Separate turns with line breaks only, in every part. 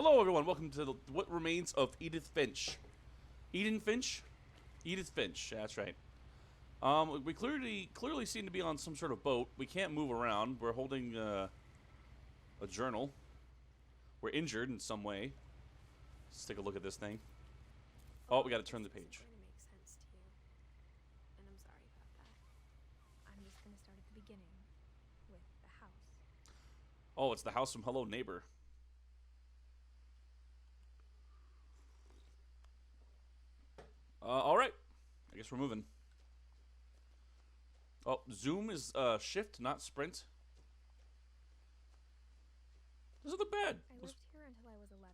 Hello, everyone. Welcome to what remains of Edith Finch. Eden Finch? Edith Finch. That's right. We clearly seem to be on some sort of boat. We can't move around. We're holding a journal. We're injured in some way. Let's take a look at this thing. Oh, we got to turn the page.
Going to make sense to you, and I'm sorry about that. I'm just going to start at the beginning with the house.
Oh, it's the house from Hello Neighbor. All right. I guess we're moving. Oh, zoom is shift, not sprint. Doesn't look bad.
I lived here until I was 11,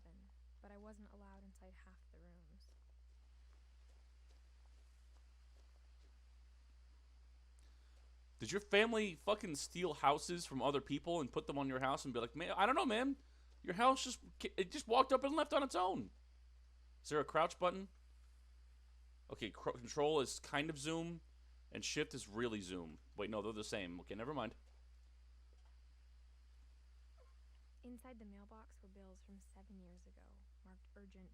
but I wasn't allowed inside half the rooms.
Did your family fucking steal houses from other people and put them on your house and be like, man, I don't know, man. Your house just walked up and left on its own. Is there a crouch button? Okay, control is kind of zoom, and shift is really zoom. Wait, no, they're the same. Okay, never mind.
Inside the mailbox were bills from 7 years ago, marked urgent,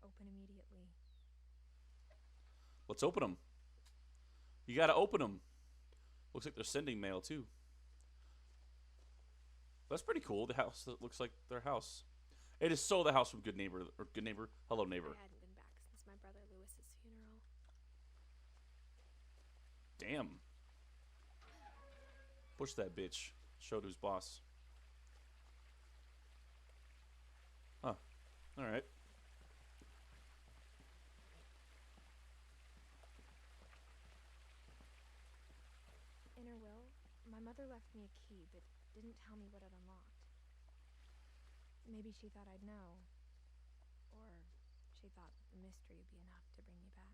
open immediately.
Let's open them. You gotta open them. Looks like they're sending mail, too. That's pretty cool. The house that looks like their house. It is so the house from Good Neighbor, or Good Neighbor, Hello Neighbor.
I hadn't been back since my brother Lewis's funeral.
Damn. Push that bitch. Showed who's boss. Huh. Alright.
In her will, my mother left me a key, but didn't tell me what it unlocked. Maybe she thought I'd know. Or she thought the mystery would be enough to bring me back.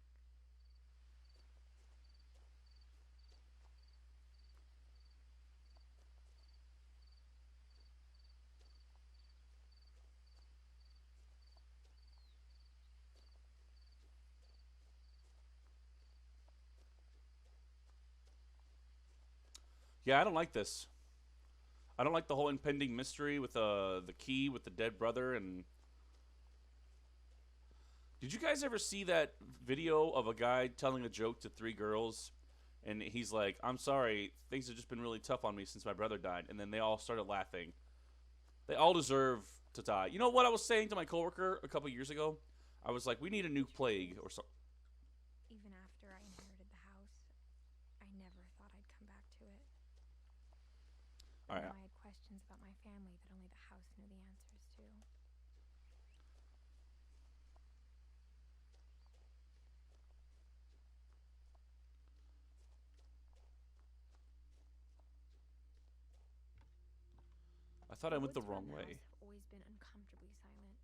Yeah, I don't like this. I don't like the whole impending mystery with the key with the dead brother. And did you guys ever see that video of a guy telling a joke to three girls, and he's like, "I'm sorry, things have just been really tough on me since my brother died," and then they all started laughing. They all deserve to die. You know what I was saying to my coworker a couple years ago? I was like, "We need a new plague or something."
Even after I inherited the house, I never thought I'd come back to it.
All right.
Now I had questions about my family that only the house knew the answers to.
I thought I went the
Woods
wrong
around the house
way.
have always been uncomfortably silent,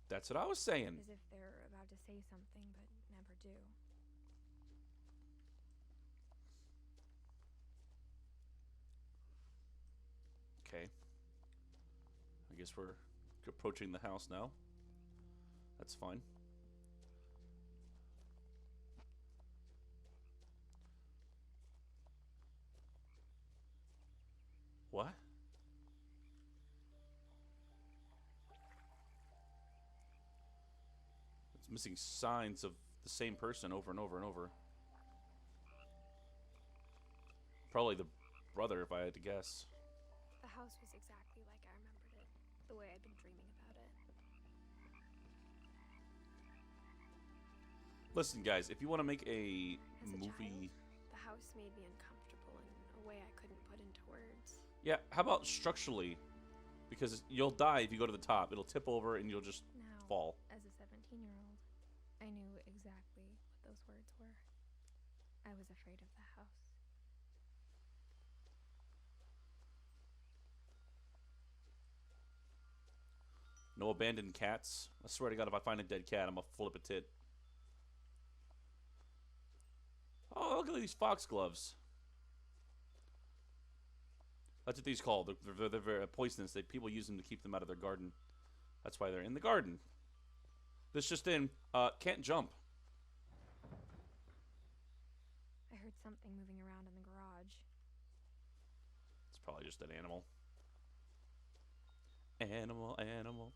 That's what I was saying.
as if they're about to say something but never do.
Okay. I guess we're approaching the house now. That's fine. What? It's missing signs of the same person over and over and over. Probably the brother, if I had to guess.
The house was exactly like I remembered it, the way I'd been dreaming about it.
Listen, guys, if you want to make a
As a
movie...
child, the house made me uncomfortable in a way I couldn't put into words.
Yeah, how about structurally? Because you'll die if you go to the top. It'll tip over and you'll just
Now,
fall.
as a 17-year-old, I knew exactly what those words were. I was afraid of the house.
No abandoned cats. I swear to God, if I find a dead cat, I'm gonna flip a tit. Oh, look at these foxgloves. That's what these called. They're very poisonous. People use them to keep them out of their garden. That's why they're in the garden. This just in. Can't jump.
I heard something moving around in the garage.
It's probably just an animal. Animal, animal.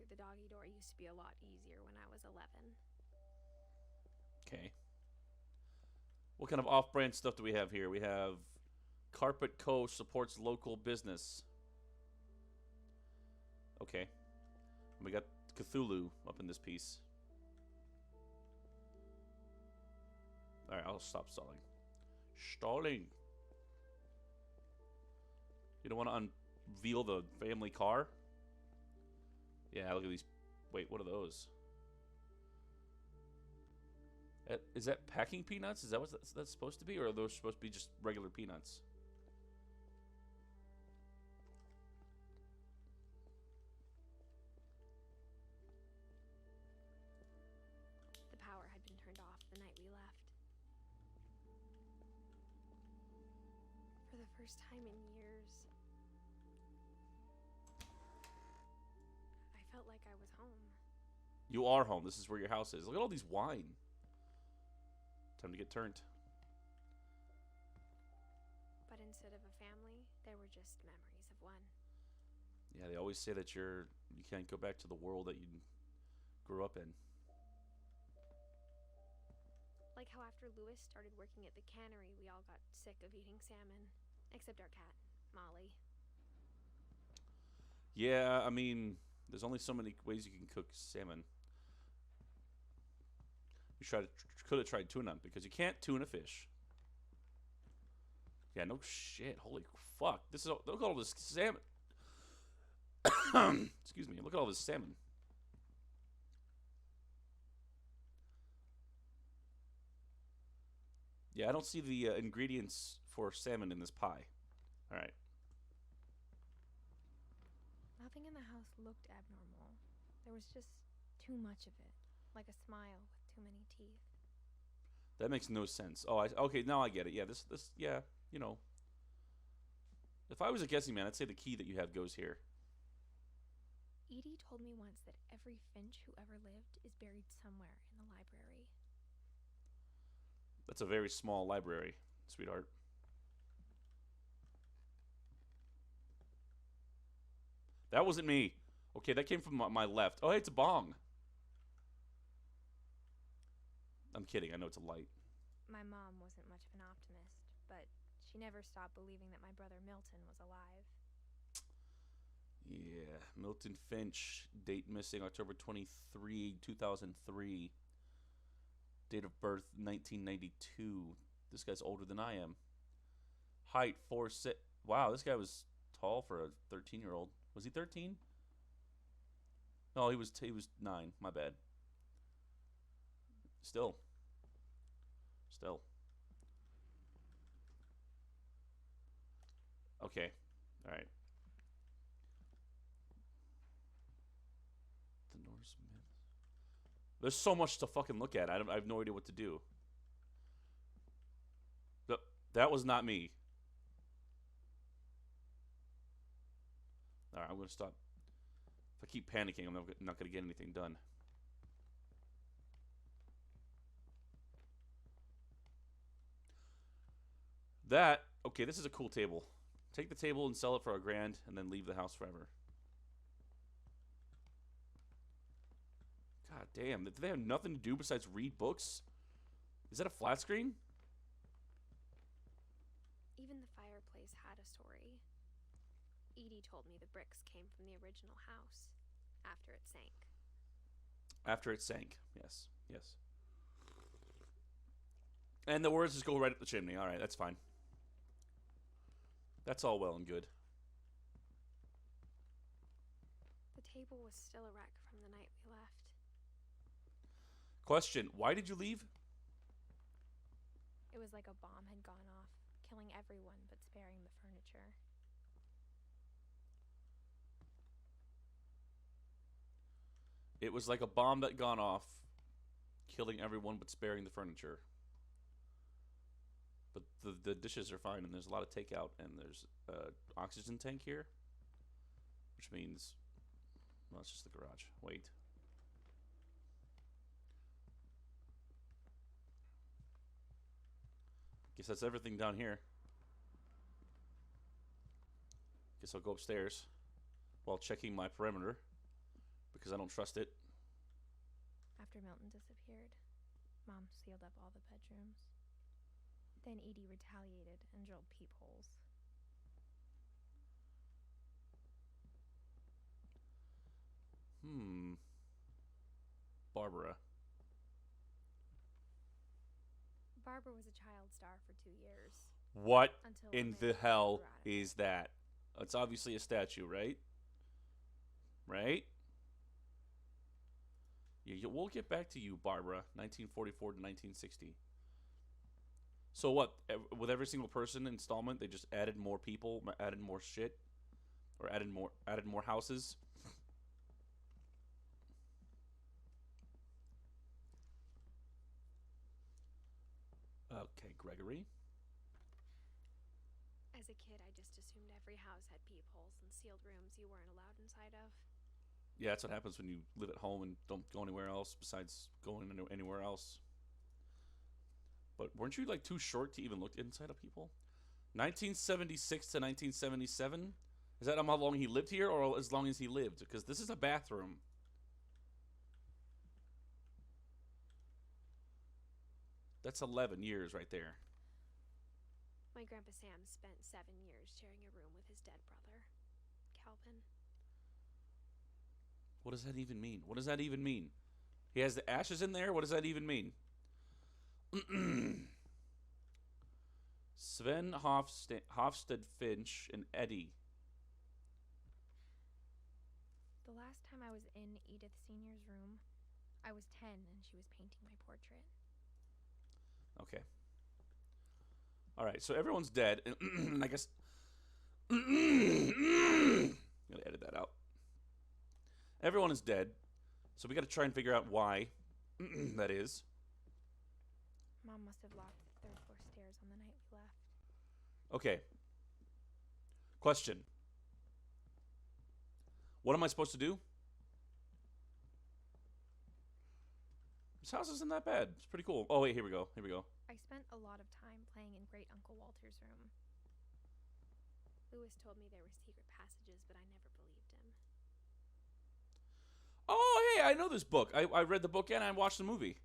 through the doggy door used to be a lot easier when I was 11.
Okay. What kind of off-brand stuff do we have here? We have Carpet Co. supports local business. Okay. And we got Cthulhu up in this piece. Alright, I'll stop stalling. Stalling. You don't want to unveil the family car? Yeah, look at these. Wait, what are those? Is that packing peanuts? Is that what that's supposed to be? Or are those supposed to be just regular peanuts?
The power had been turned off the night we left. For the first time in years, I felt like I was home.
You are home. This is where your house is. Look at all these wine. Time to get turned.
But instead of a family, there were just memories of one.
Yeah, they always say that you can't go back to the world that you grew up in.
Like how after Lewis started working at the cannery, we all got sick of eating salmon. Except our cat, Molly.
Yeah, I mean, there's only so many ways you can cook salmon. You could have tried tuna because you can't tune a fish. Yeah, no shit. Holy fuck! Look at all this salmon. Excuse me. Look at all this salmon. Yeah, I don't see the ingredients for salmon in this pie. All right.
Nothing in the house looked abnormal. There was just too much of it, like a smile with too many teeth.
That makes no sense. Oh, okay, now I get it. Yeah, yeah, you know. If I was a guessing man, I'd say the key that you have goes here.
Edie told me once that every Finch who ever lived is buried somewhere in the library.
That's a very small library, sweetheart. That wasn't me. Okay, that came from my left. Oh, hey, it's a bong. I'm kidding. I know it's a light.
My mom wasn't much of an optimist, but she never stopped believing that my brother Milton was alive.
Yeah, Milton Finch. Date missing October 23, 2003. Date of birth 1992. This guy's older than I am. Height 4'6". Wow, this guy was tall for a 13-year-old. Was he 13? No, he was 9. My bad. Still. Okay. All right. The Norse myths. There's so much to fucking look at. I have no idea what to do. That was not me. All right, I'm going to stop. If I keep panicking, I'm not going to get anything done. Okay, this is a cool table. Take the table and sell it for $1,000 and then leave the house forever. God damn, do they have nothing to do besides read books? Is that a flat screen?
Even the fireplace had a story. Edie told me the bricks came from the original house, after it sank.
After it sank, yes. And the words just go right up the chimney. All right, that's fine. That's all well and good.
The table was still a wreck from the night we left.
Question, why did you leave?
It was like a bomb had gone off, killing everyone but sparing the furniture.
It was like a bomb that gone off, killing everyone but sparing the furniture. But the dishes are fine, and there's a lot of takeout, and there's an oxygen tank here, which means, well, it's just the garage. Wait. Guess that's everything down here. Guess I'll go upstairs while checking my perimeter. because I don't trust it.
After Milton disappeared, Mom sealed up all the bedrooms. Then Edie retaliated and drilled peepholes.
Barbara.
Barbara was a child star for 2 years.
What
Until
in
one
the
man
hell
grew out of it.
is that? It's obviously a statue, right? Right? Yeah, we'll get back to you, Barbara. 1944 to 1960. So what? With every single person installment, they just added more people, added more shit, or added more houses. Okay, Gregory.
As a kid, I just assumed every house had peepholes and sealed rooms you weren't allowed inside of.
Yeah, that's what happens when you live at home and don't go anywhere else besides going anywhere else. But weren't you like too short to even look inside of people? 1976 to 1977? Is that how long he lived here or as long as he lived? Because this is a bathroom. That's 11 years right there.
My Grandpa Sam spent 7 years sharing a room with his dead brother, Calvin.
What does that even mean? What does that even mean? He has the ashes in there? What does that even mean? Sven Hofstad Finch and Eddie.
The last time I was in Edith Sr.'s room, I was 10 and she was painting my portrait.
Okay. All right, so everyone's dead. And I guess... I'm going to edit that out. Everyone is dead. So we got to try and figure out why that is.
Mom must have locked the third floor stairs on the night we left.
Okay. Question. What am I supposed to do? This house isn't that bad. It's pretty cool. Oh, wait, here we go. Here we go.
I spent a lot of time playing in Great Uncle Walter's room.
Lewis told me there were secret passages, but I never believed him.
Oh, hey, I know this book. I read the book and I watched the movie.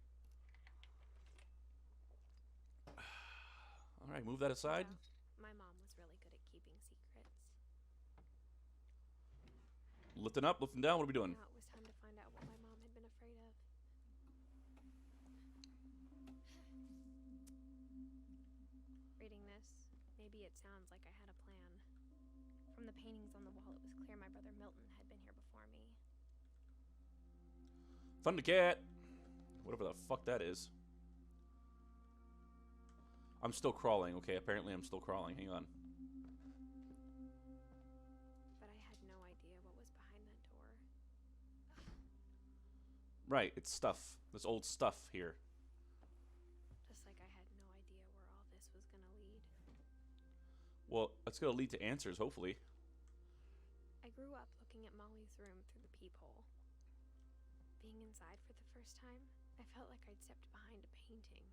All right, move that aside.
Yeah, my mom was really good at keeping secrets.
Lifting up, lifting down. What are we doing?
Now it was time to find out what my mom had been afraid of. Reading this, maybe it sounds like I had a plan.
From the paintings on the wall, it was clear my brother Milton had been here before me.
Thundercat. Whatever the fuck that is. I'm still crawling. Okay, apparently I'm still crawling. Hang on.
But I had no idea what was behind that door.
Right, it's stuff. There's old stuff here.
Just like I had no idea where all this was gonna lead.
Well, it's going to lead to answers, hopefully.
I grew up looking at Molly's room through the peephole. Being inside for the first time, I felt like I'd stepped behind a painting.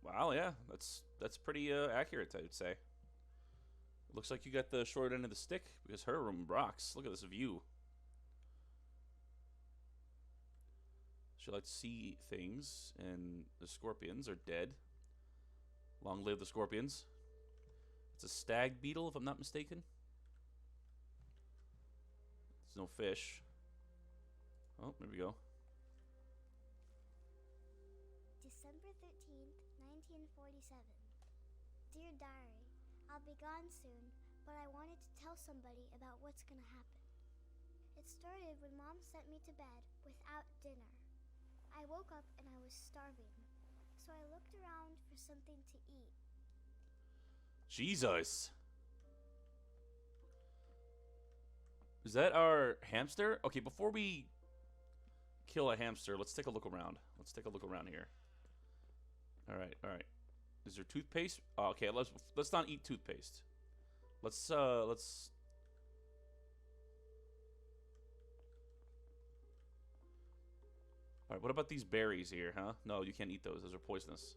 Wow, yeah, that's pretty accurate, I would say. Looks like you got the short end of the stick because her room rocks. Look at this view. She likes to see things, and the scorpions are dead. Long live the scorpions. It's a stag beetle, if I'm not mistaken. There's no fish. Oh, there we go.
December 13th, 1947. Dear Diary, I'll be gone soon, but I wanted to tell somebody about what's gonna happen. It started when Mom sent me to bed without dinner. I woke up and I was starving, so I looked around for something to eat.
Jesus. Is that our hamster? Okay, before we kill a hamster, let's take a look around. Let's take a look around here. All right, all right. Is there toothpaste? Oh, okay, let's not eat toothpaste. Let's All right, what about these berries here, huh? No, you can't eat those. Those are poisonous.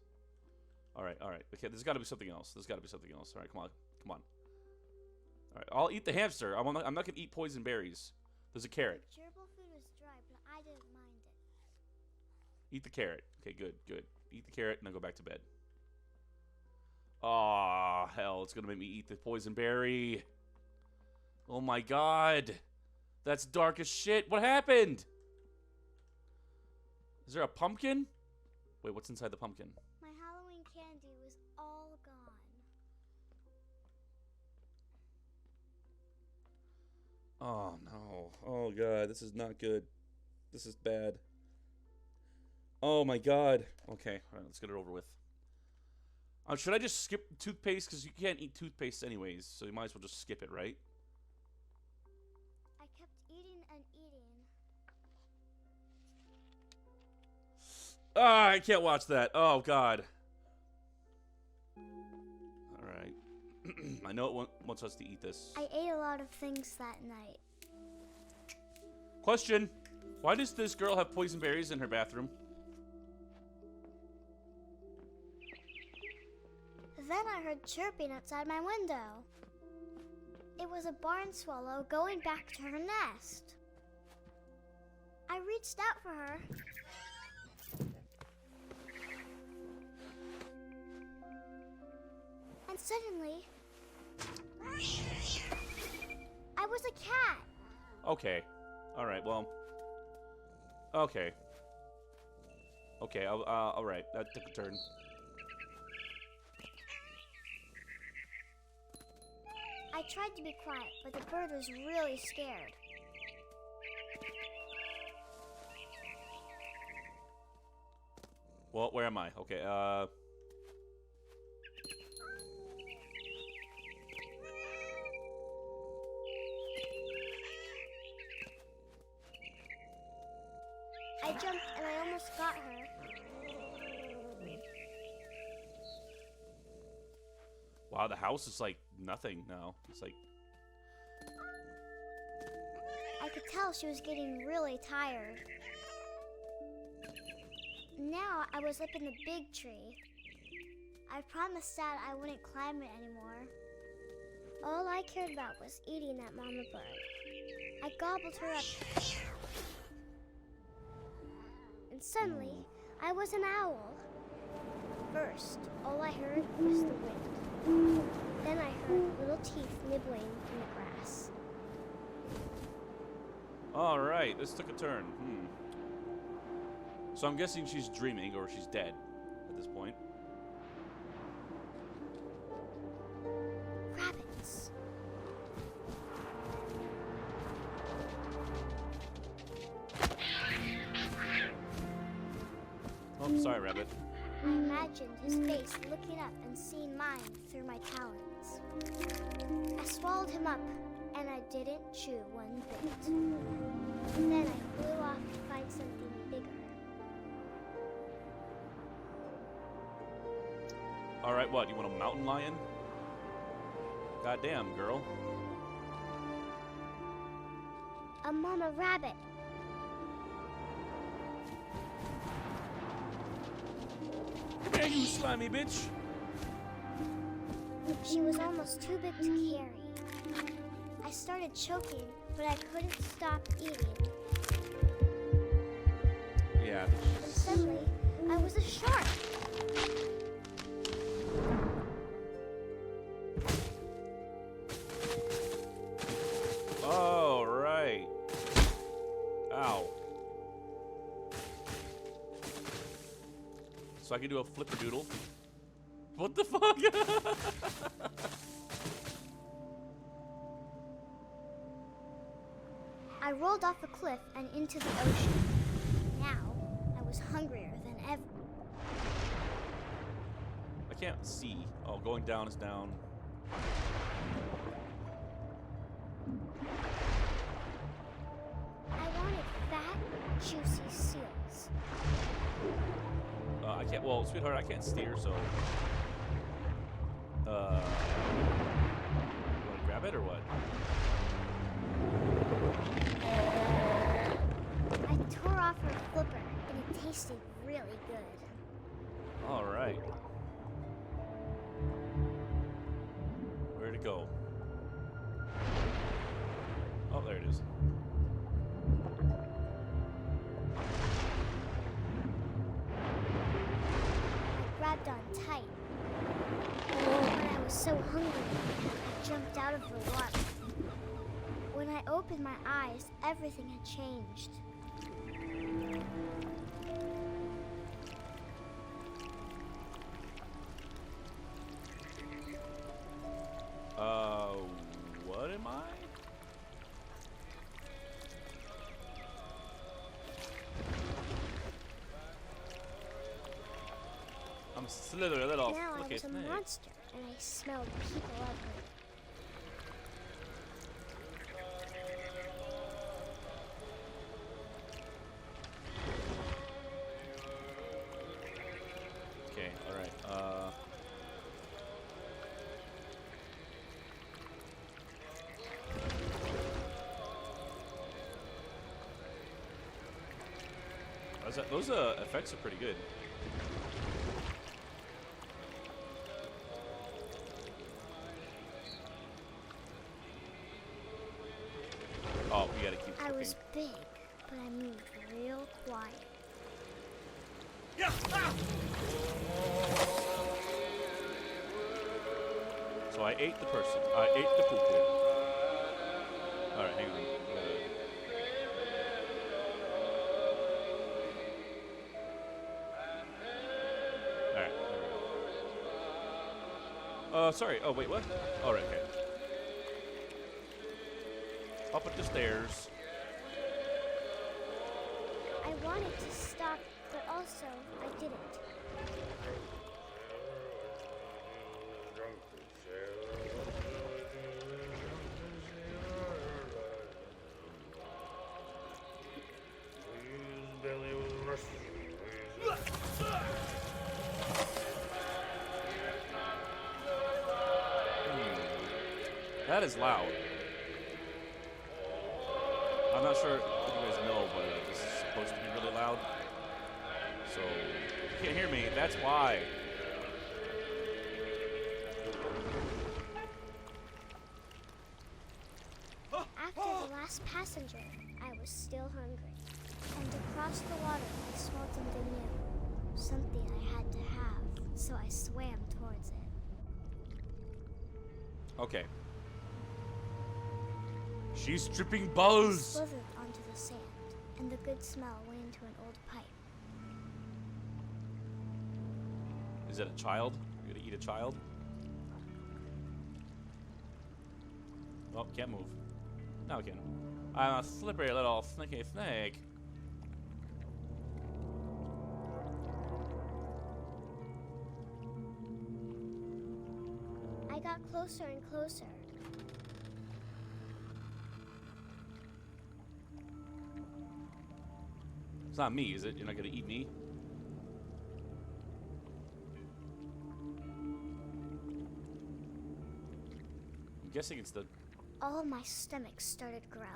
All right, all right. Okay, there's got to be something else. There's got to be something else. All right, come on. Come on. All right, I'll eat the hamster. I'm not going to eat poison berries. There's a carrot.
The gerbil food was dry, but I didn't mind it.
Eat the carrot. Okay, good, good. Eat the carrot and then go back to bed. Aw, hell, it's gonna make me eat the poison berry. Oh my god. That's dark as shit. What happened? Is there a pumpkin? Wait, what's inside the pumpkin?
My Halloween candy was all gone.
Oh no. Oh god, this is not good. This is bad. Oh my god. Okay, alright, let's get it over with. Should I just skip toothpaste? Because you can't eat toothpaste anyways, so you might as well just skip it, right?
I kept eating and eating.
Ah, I can't watch that. Oh god. Alright. I know it wants us to eat this.
I ate a lot of things that night.
Question. Why does this girl have poison berries in her bathroom?
Then I heard chirping outside my window. It was a barn swallow going back to her nest. I reached out for her. And suddenly, I was a cat.
Okay. Alright, well. Okay. Okay, alright. That took a turn.
I tried to be quiet, but the bird was really scared.
Well, where am I? Okay,
I jumped and I almost got her.
wow, the house is like nothing now. It's like...
I could tell she was getting really tired. Now I was up in the big tree. I promised Dad I wouldn't climb it anymore. All I cared about was eating that mama bird. I gobbled her up. And suddenly, I was an owl. First, all I heard was the wind. Then I heard little teeth nibbling in the grass.
Alright, this took a turn. So I'm guessing she's dreaming, or she's dead at this point.
Rabbits.
Oh, sorry, rabbit.
I imagined his face looking up and seeing mine through my talons. I swallowed him up, and I didn't chew one bit. Then I flew off to find something bigger.
Alright, what? You want a mountain lion? Goddamn, girl.
A mama rabbit.
Come here, you slimy bitch!
She was almost too big to carry. I started choking, but I couldn't stop eating.
Yeah.
Suddenly, I was a shark.
Oh, right. Ow. So I can do a flipperdoodle. What the fuck?
I rolled off a cliff and into the ocean. Now, I was hungrier than ever.
I can't see. Oh, going down is down.
I wanted fat, juicy seals.
I can't. Well, sweetheart, I can't steer, so. You want to grab it or what?
I tore off her flipper, and it tasted really good.
All right. Where'd it go? Oh, there it is.
kept on tight. But I was so hungry, I jumped out of the water. When I opened my eyes, everything had changed.
What am I? I'm slithering a little.
Now I
Okay,
was a
snake.
monster, and I smelled people everywhere.
Okay, alright. Those effects are pretty good. Oh, we gotta keep
I
looking.
was big, but I moved real quiet.
So I ate the person. I ate the poo-poo. Alright, hang on. Alright, there we go. Sorry. Oh, wait, what? Alright, okay. Up at the stairs.
I wanted to stop, but also I didn't.
That is loud. I'm not sure if you guys know, but this is supposed to be really loud. So, if you can't hear me, that's why.
After the last passenger, I was still hungry. And across the water, I smelled something new. Something I had to have, so I swam towards it.
Okay. She's stripping
I
balls.
slithered onto the sand, and the good smell went into an old pipe.
Is that a child? You're gonna eat a child? Oh, can't move. Now we can. I'm a slippery little snaky snake.
I got closer and closer.
It's not me, is it? You're not gonna eat me? I'm guessing it's the...
All of my stomach started growling.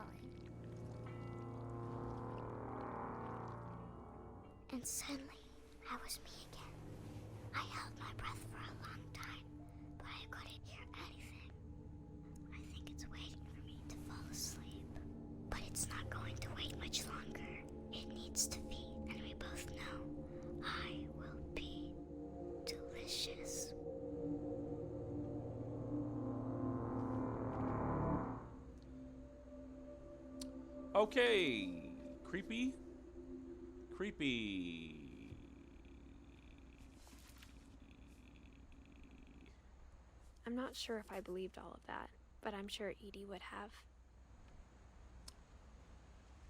And suddenly, I was me again. I held my breath for a long time, but I couldn't hear anything. I think it's waiting for me to fall asleep. But it's not going to wait much longer. It needs to feed, and we both know I will be delicious.
Okay. Creepy. Creepy.
I'm not sure if I believed all of that, but I'm sure Edie would have.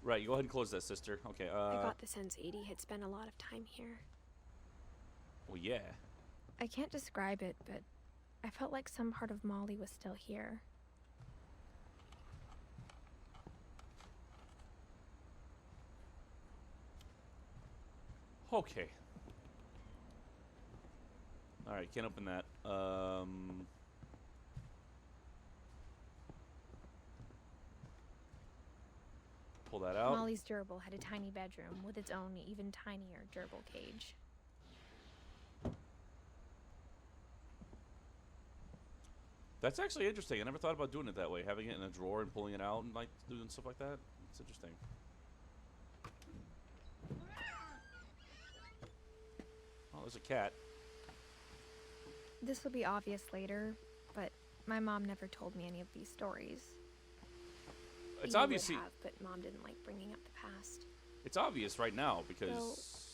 Right, you go ahead and close that, sister. Okay,
I got the sense Edie had spent a lot of time here.
well, yeah.
I can't describe it, but I felt like some part of Molly was still here.
Okay. Alright, can't open that. Pull that out.
Molly's gerbil had a tiny bedroom with its own even tinier gerbil cage.
That's actually interesting. I never thought about doing it that way, having it in a drawer and pulling it out and like doing stuff like that. It's interesting. Oh, there's a cat.
This will be obvious later, but my mom never told me any of these stories.
It's
Edie
obviously
would have, but Mom didn't like bringing up the past.
it's obvious right now because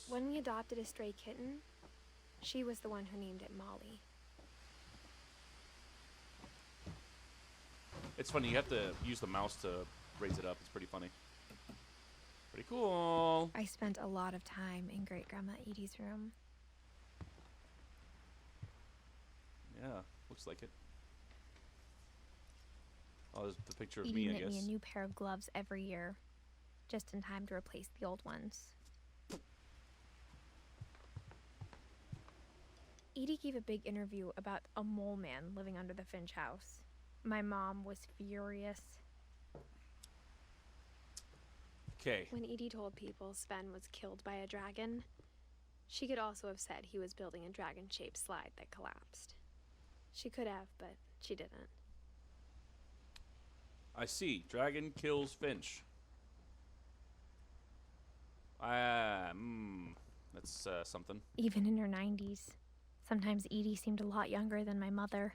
So, when we adopted a stray kitten, she was the one who named it Molly.
it's funny. You have to use the mouse to raise it up. It's pretty funny. Pretty cool.
I spent a lot of time in Great Grandma Edie's room.
Yeah, looks like it. Oh, there's the picture of
Edie
me, I
knit
guess.
me a new pair of gloves every year, just in time to replace the old ones. Edie gave a big interview about a mole man living under the Finch house. My mom was furious.
Okay.
When Edie told people Sven was killed by a dragon, she could also have said he was building a dragon-shaped slide that collapsed. She could have, but she didn't.
I see. Dragon kills Finch. That's something.
Even in her 90s. Sometimes Edie seemed a lot younger than my mother.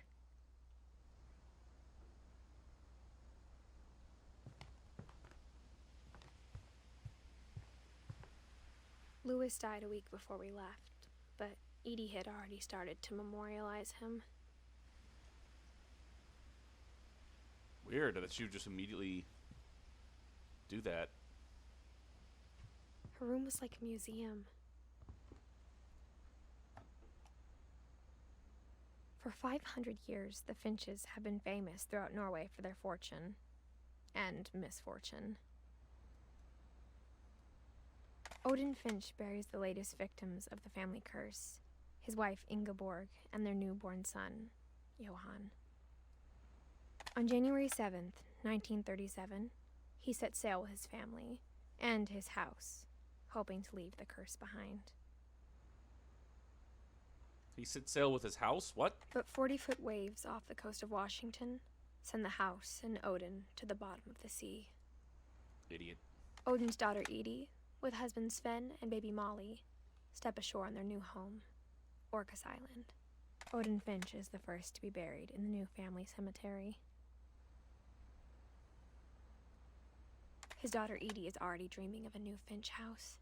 Lewis died a week before we left, but Edie had already started to memorialize him.
Weird that she would just immediately do that.
Her room was like a museum.
For 500 years, the Finches have been famous throughout Norway for their fortune and misfortune. Odin Finch buries the latest victims of the family curse, his wife Ingeborg and their newborn son, Johan. On January 7th, 1937, he set sail with his family and his house, hoping to leave the curse behind.
He set sail with his house? What?
But 40-foot waves off the coast of Washington send the house and Odin to the bottom of the sea.
Idiot.
Odin's daughter Edie, with husband Sven and baby Molly, step ashore on their new home, Orcas Island.
Odin Finch is the first to be buried in the new family cemetery.
His daughter Edie is already dreaming of a new Finch house.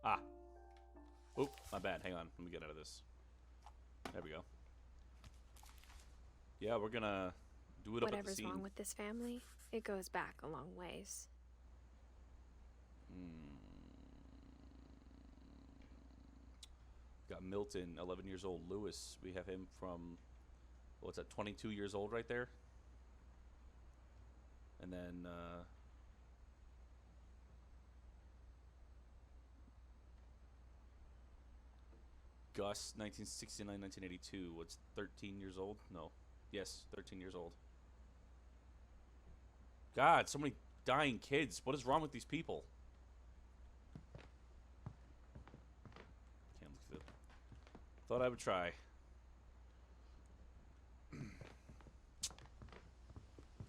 Ah. Oop, my bad. Hang on. Let me get out of this. There we go. Yeah, we're gonna do it up at the
Whatever's
scene.
wrong with this family, it goes back a long ways.
Got Milton, 11 years old. Lewis, we have him from, what's that, 22 years old right there? And then, Gus, 1969, 1982. What's 13 years old? No. Yes, 13 years old. God, so many dying kids. What is wrong with these people? Can't look at it. Thought I would try.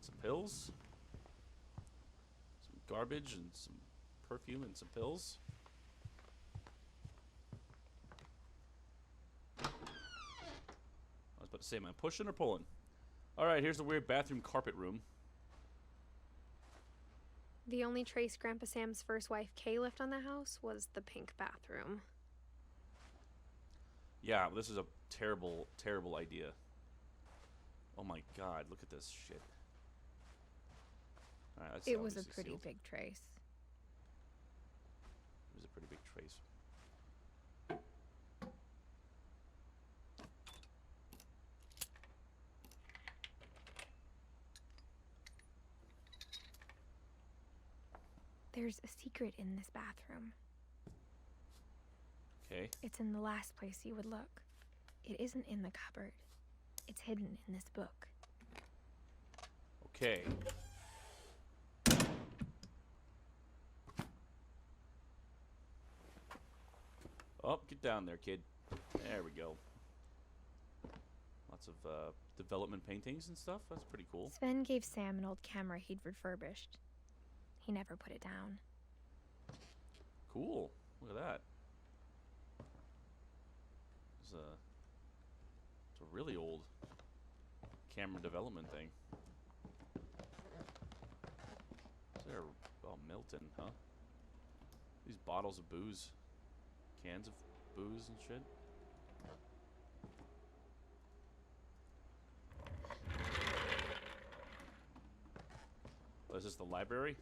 Some pills. Some garbage and some perfume and some pills. I was about to say, am I pushing or pulling? Alright, here's the weird bathroom carpet room.
The only trace Grandpa Sam's first wife Kay left on the house was the pink bathroom.
Yeah, this is a terrible, terrible idea. Oh my god, look at this shit. Alright, that's
It was a
obviously
pretty
sealed.
big trace.
It was a pretty big trace.
There's a secret in this bathroom.
Okay.
It's in the last place you would look. It isn't in the cupboard. It's hidden in this book.
Okay. Oh, get down there, kid. There we go. Lots of development paintings and stuff. That's pretty cool.
Sven gave Sam an old camera he'd refurbished. He never put it down.
Cool. Look at that. It's a really old camera development thing. Is there? Oh, Milton, huh? These bottles of booze, cans of booze and shit. Oh, is this the library?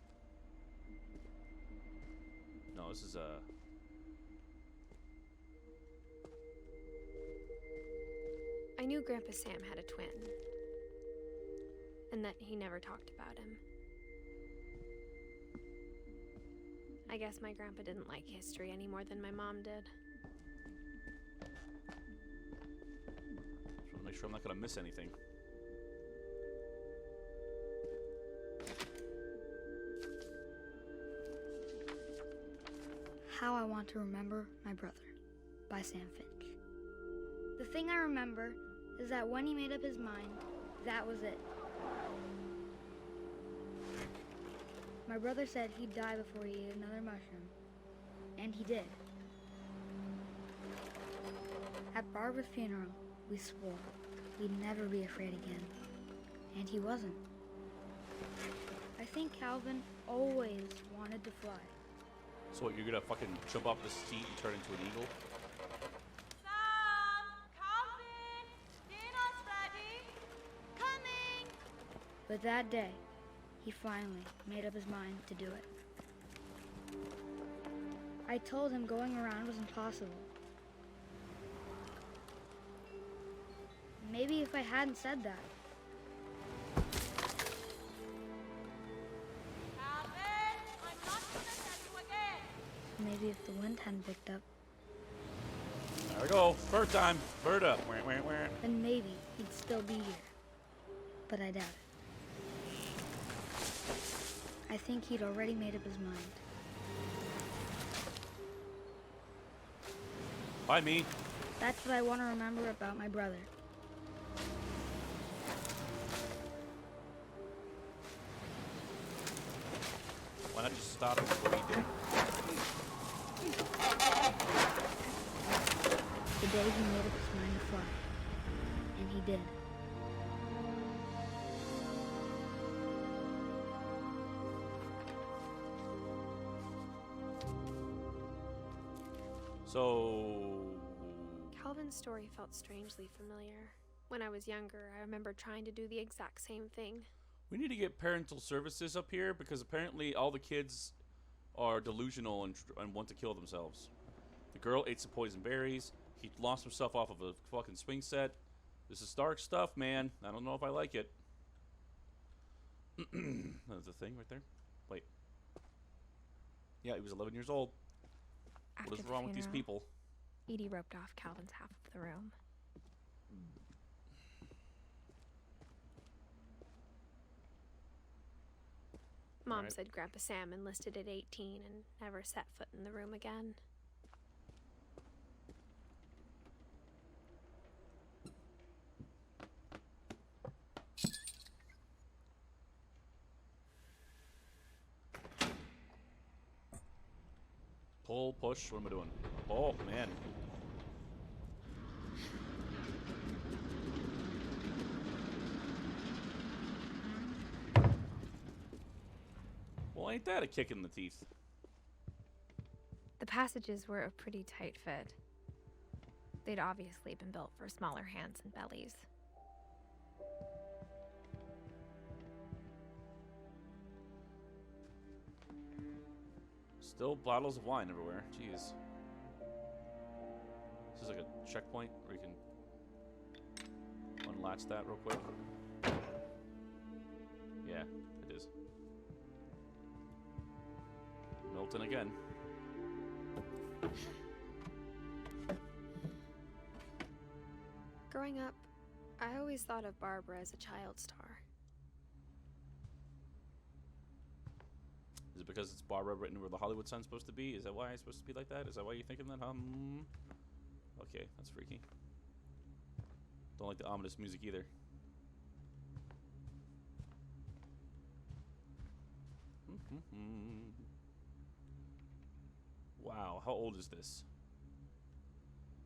No, this is a.
I knew Grandpa Sam had a twin, and that he never talked about him. I guess my grandpa didn't like history any more than my mom did.
Just want to make sure I'm not gonna miss anything.
How I Want to Remember My Brother by Sam Finch. The thing I remember is that when he made up his mind, that was it. My brother said he'd die before he ate another mushroom, and he did. At Barbara's funeral, we swore we'd never be afraid again, and he wasn't. I think Calvin always wanted to fly.
So what, you're gonna fucking jump off the seat and turn into an eagle?
Sam! Calvin! Dinner's ready! Coming!
But that day, he finally made up his mind to do it. I told him going around was impossible. Maybe if I hadn't said that,
Calvin! I'm not gonna tell you again!
maybe if the wind hadn't picked up,
There we go. Bird time. Bird up. Wah, wah, wah.
then maybe he'd still be here. But I doubt it. I think he'd already made up his mind.
Bye, me.
That's what I want to remember about my brother.
Why not just stop and what he did?
The day he made up his mind to fly. And he did.
So...
Calvin's story felt strangely familiar. When I was younger, I remember trying to do the exact same thing.
we need to get parental services up here because apparently all the kids are delusional and want to kill themselves. The girl ate some poison berries. He lost himself off of a fucking swing set. This is dark stuff, man. I don't know if I like it. That's a thing right there. Wait. Yeah, he was 11 years old.
After
What is
the
wrong with these
funeral,
people?
Edie roped off Calvin's half of the room. Mom
Alright.
said Grandpa Sam enlisted at 18 and never set foot in the room again.
Pull, push, what am I doing? Oh, man. Well, ain't that a kick in the teeth?
The passages were a pretty tight fit. They'd obviously been built for smaller hands and bellies.
Still bottles of wine everywhere. Jeez. This is like a checkpoint where you can unlatch that real quick. Yeah, it is. Milton again.
Growing up, I always thought of Barbara as a child star.
Is it because it's Barbara written where the Hollywood sign's supposed to be? Is that why it's supposed to be like that? Is that why you're thinking that? Okay, that's freaky. Don't like the ominous music either. Wow, how old is this?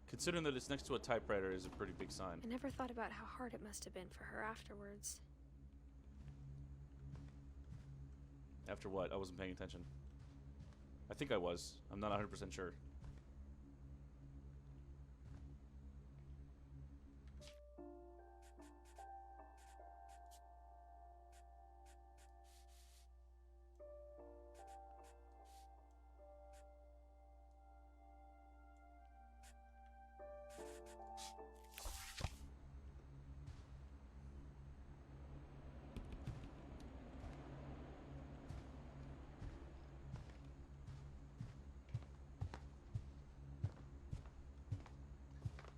Considering that it's next to a typewriter is a pretty big sign.
I never thought about how hard it must have been for her afterwards.
After what? I wasn't paying attention. I think I was. I'm not 100% sure.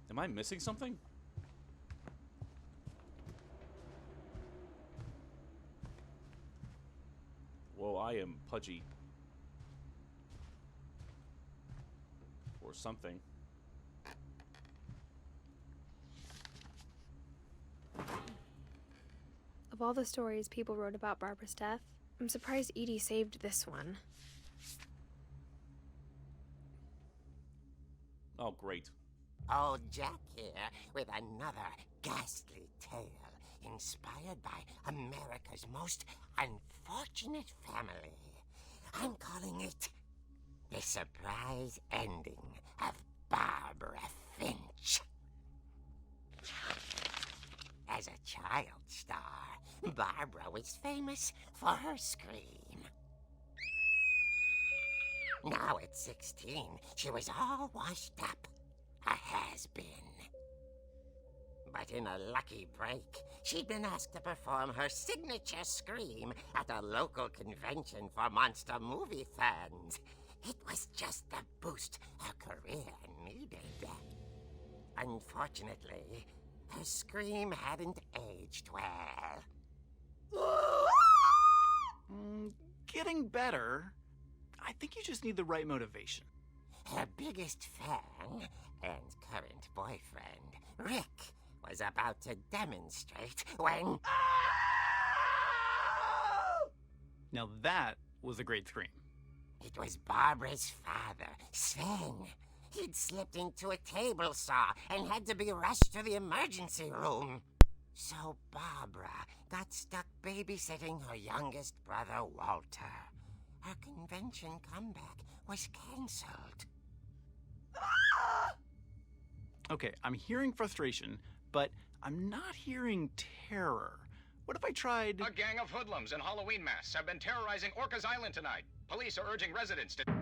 Am I missing something? Whoa, I am pudgy. Or something.
Of all the stories people wrote about Barbara's death, I'm surprised Edie saved this one.
Oh, great.
Old Jack here with another ghastly tale inspired by America's most unfortunate family. I'm calling it The Surprise Ending of Barbara Finch. As a child star, Barbara was famous for her scream. Now at 16, she was all washed up. A has-been. But in a lucky break, she'd been asked to perform her signature scream at a local convention for monster movie fans. It was just the boost her career needed. Unfortunately, her scream hadn't aged well.
Getting better. I think you just need the right motivation.
Her biggest fan and current boyfriend, Rick, was about to demonstrate when...
Now that was a great scream.
It was Barbara's father, Sven. He'd slipped into a table saw and had to be rushed to the emergency room. So Barbara got stuck babysitting her youngest brother, Walter. Her convention comeback was cancelled.
Okay, I'm hearing frustration, but I'm not hearing terror. What if I tried...
A gang of hoodlums in Halloween masks have been terrorizing Orcas Island tonight. Police are urging residents to...
That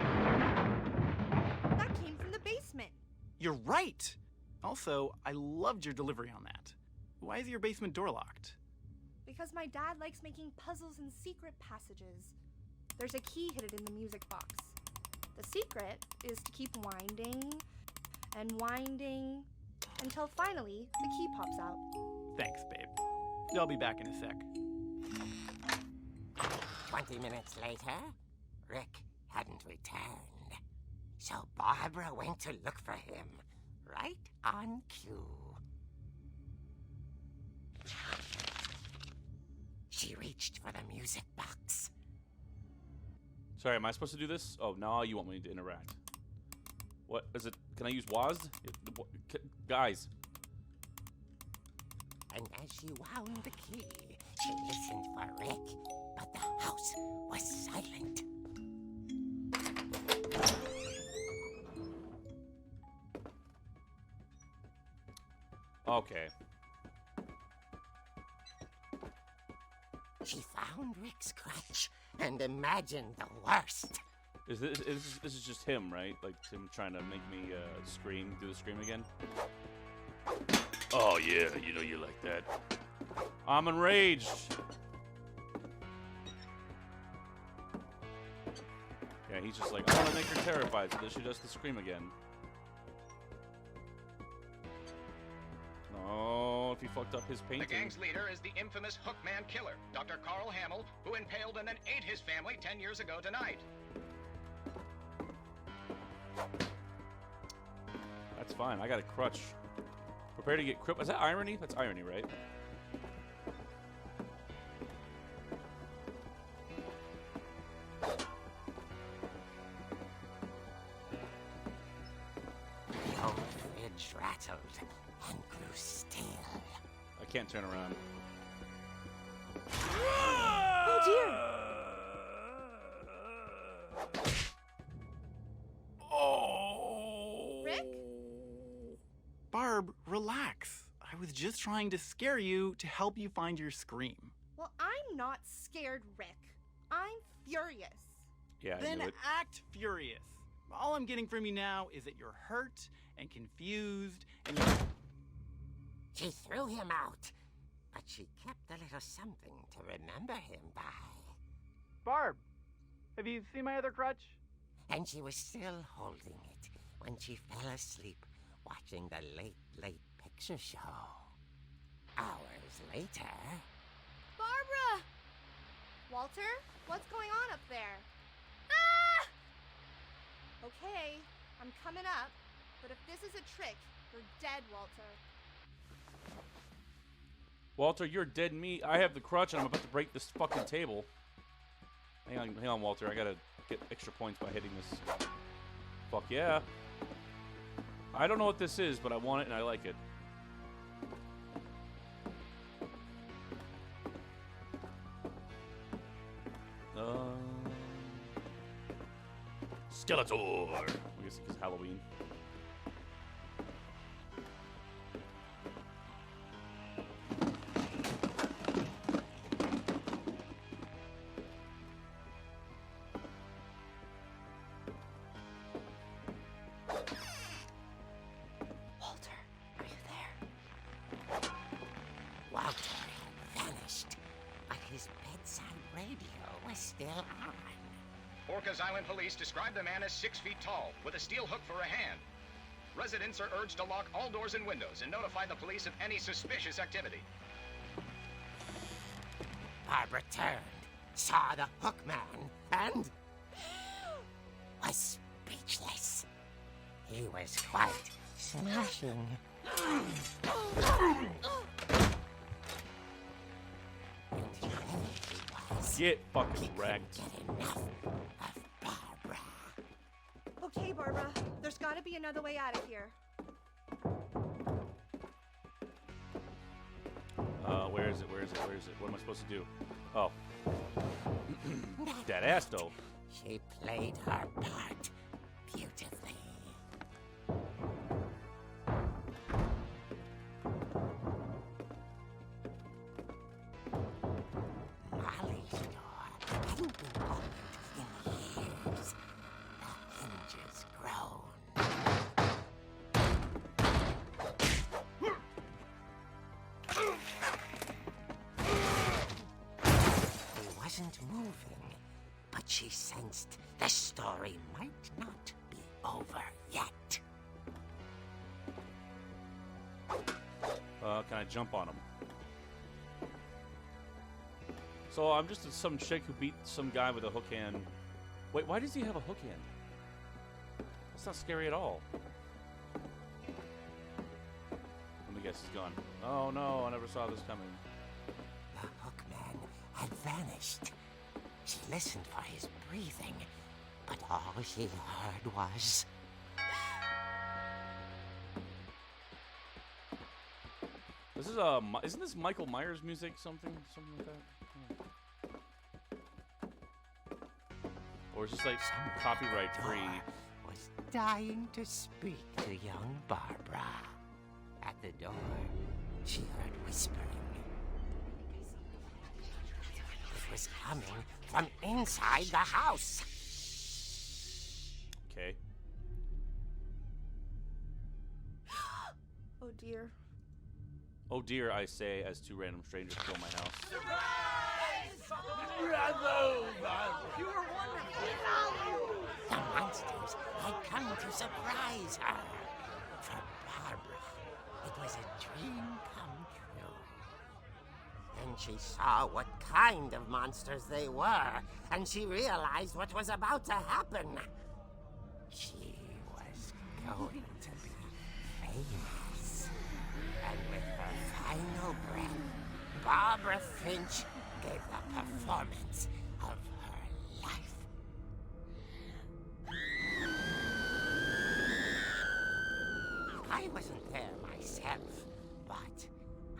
came from the basement.
You're right! Also, I loved your delivery on that. Why is your basement door locked?
Because my dad likes making puzzles and secret passages. There's a key hidden in the music box. The secret is to keep winding and winding until finally the key pops out.
Thanks, babe. I'll be back in a sec.
20 minutes later, Rick hadn't returned. So Barbara went to look for him, right on cue. She reached for the music box.
Sorry, am I supposed to do this? Oh, now you want me to interact. What is it? Can I use WASD? Guys.
And as she wound the key, she listened for Rick, but the house was silent.
Okay.
She found Rick's crutch and imagined the worst.
This is just him, right? Like him trying to make me scream, do the scream again. Oh yeah, you know you like that. I'm enraged. Yeah, he's just like, I want to make her terrified so that she does the scream again. Oh, if he fucked up his painting.
The gang's leader is the infamous Hookman Killer, Dr. Carl Hamill, who impaled and then ate his family 10 years ago tonight.
That's fine. I got a crutch. Prepare to get crippled. Is that irony? That's irony, right?
Finch rattled and grew still.
I can't turn around.
Oh dear!
Oh!
Rick?
Barb, relax. I was just trying to scare you to help you find your scream.
Well, I'm not scared, Rick. I'm furious.
Yeah, I
Then
knew it.
act furious. All I'm getting from you now is that you're hurt and confused and you're...
She threw him out, but she kept a little something to remember him by.
Barb, have you seen my other crutch?
And she was still holding it when she fell asleep watching the late picture show. Hours later...
Barbara! Walter, what's going on up there? Ah! Okay, I'm coming up, but if this is a trick, you're dead, Walter.
Walter, you're dead meat. I have the crutch and I'm about to break this fucking table. Hang on, Walter. I gotta get extra points by hitting this. Fuck yeah. I don't know what this is, but I want it and I like it. Skeletor. I guess it's Halloween.
Walter, are you there?
Walter had vanished, but his bedside radio was still on.
Orcas Island police describe the man as 6 feet tall, with a steel hook for a hand. Residents are urged to lock all doors and windows and notify the police of any suspicious activity.
Barbara turned, saw the hook man, and was speechless. He was quite smashing. And there he was.
Get fucking
He couldn't
wrecked.
get enough of Barbara.
Okay, Barbara, there's gotta be another way out of here.
Where is it? Where is it? Where is it? What am I supposed to do? Oh. That ass, though.
She played her part beautifully. Molly's door hadn't been opened in years. The hinges groaned. He wasn't moving, but she sensed the story might not be over yet.
Can I jump on him? So I'm just some chick who beat some guy with a hook hand. Wait, why does he have a hook hand? That's not scary at all. Let me guess, he's gone. Oh no, I never saw this coming.
The hook man had vanished. She listened for his breathing, but all she heard was...
This is isn't this Michael Myers music? Something like that. Or is this like copyright free?
was dying to speak to young Barbara. At the door, she heard whispering. It was coming from inside the house.
Okay.
Oh dear.
Oh dear, I say as two random strangers fill my house.
The monsters had come to surprise her. For Barbara, it was a dream come true. Then she saw what kind of monsters they were, and she realized what was about to happen. She was going to be famous. And with her final breath, Barbara Finch gave the performance of her life. I I wasn't there myself, but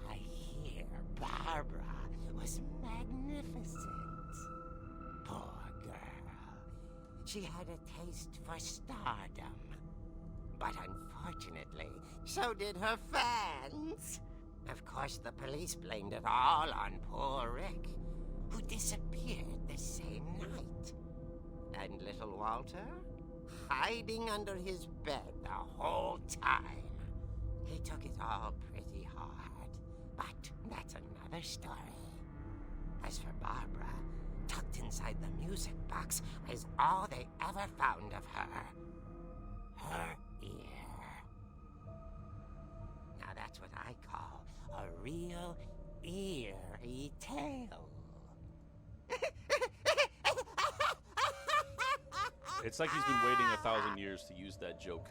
I hear Barbara was magnificent. Poor girl. She had a taste for stardom. But unfortunately, so did her fans. Of course, the police blamed it all on poor Rick, who disappeared the same night. And little Walter? Hiding under his bed the whole time. He took it all pretty hard, but that's another story. As for Barbara, tucked inside the music box was all they ever found of her. Her ear. Now that's what I call a real eerie tale.
It's like he's been waiting 1,000 years to use that joke.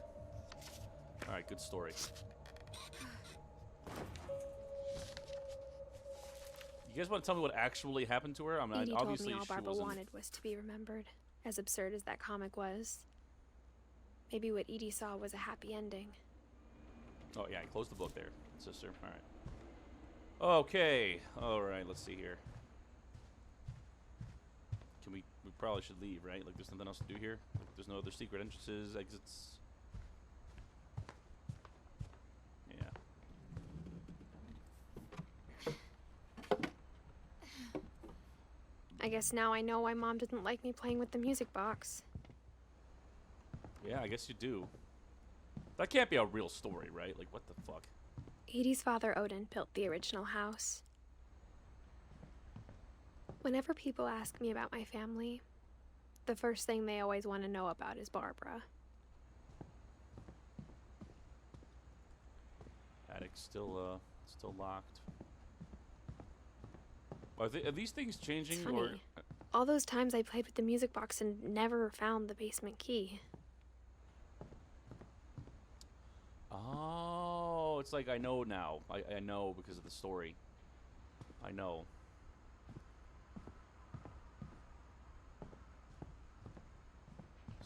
All right, good story. You guys want to tell me what actually happened to her? I mean,
Edie
obviously
told me all
she
Barbara
wasn't...
wanted was to be remembered, as absurd as that comic was. Maybe what Edie saw was a happy ending.
Oh, yeah, close the book there, sister. All right. Okay. All right, let's see here. Can we probably should leave, right? Like, there's nothing else to do here? Like, there's no other secret entrances, exits? Yeah.
I guess now I know why Mom didn't like me playing with the music box.
Yeah, I guess you do. That can't be a real story, right? Like, what the fuck?
Edie's father, Odin, built the original house. Whenever people ask me about my family, the first thing they always want to know about is Barbara.
Attic's still locked. Are these things changing?
It's funny.
Or
All those times I played with the music box and never found the basement key.
Oh, it's like I know now. I know because of the story. I know.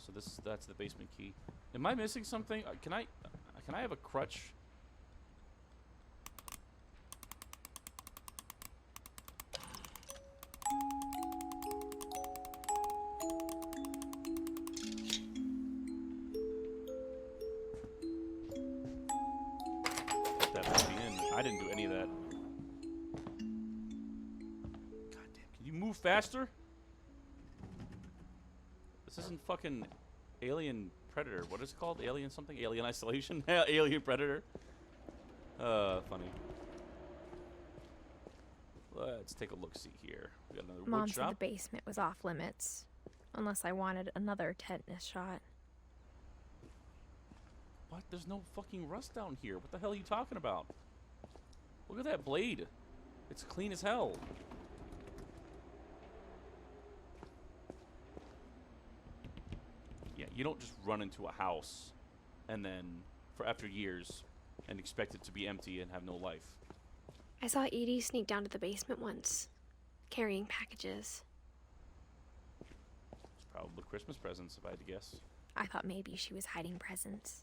So that's the basement key. Am I missing something? Can I have a crutch? That might be in. I didn't do any of that. God damn! Can you move faster? This isn't fucking Alien Predator. What is it called? Alien something? Alien Isolation? Alien Predator. Funny. Let's take a look-see here. We got another
Mom
wood
said
shop.
the basement was off limits, unless I wanted another tetanus shot.
What? There's no fucking rust down here. What the hell are you talking about? Look at that blade. It's clean as hell. Yeah, you don't just run into a house and then, after years, and expect it to be empty and have no life.
I saw Edie sneak down to the basement once, carrying packages.
It's probably Christmas presents, if I had to guess.
I thought maybe she was hiding presents.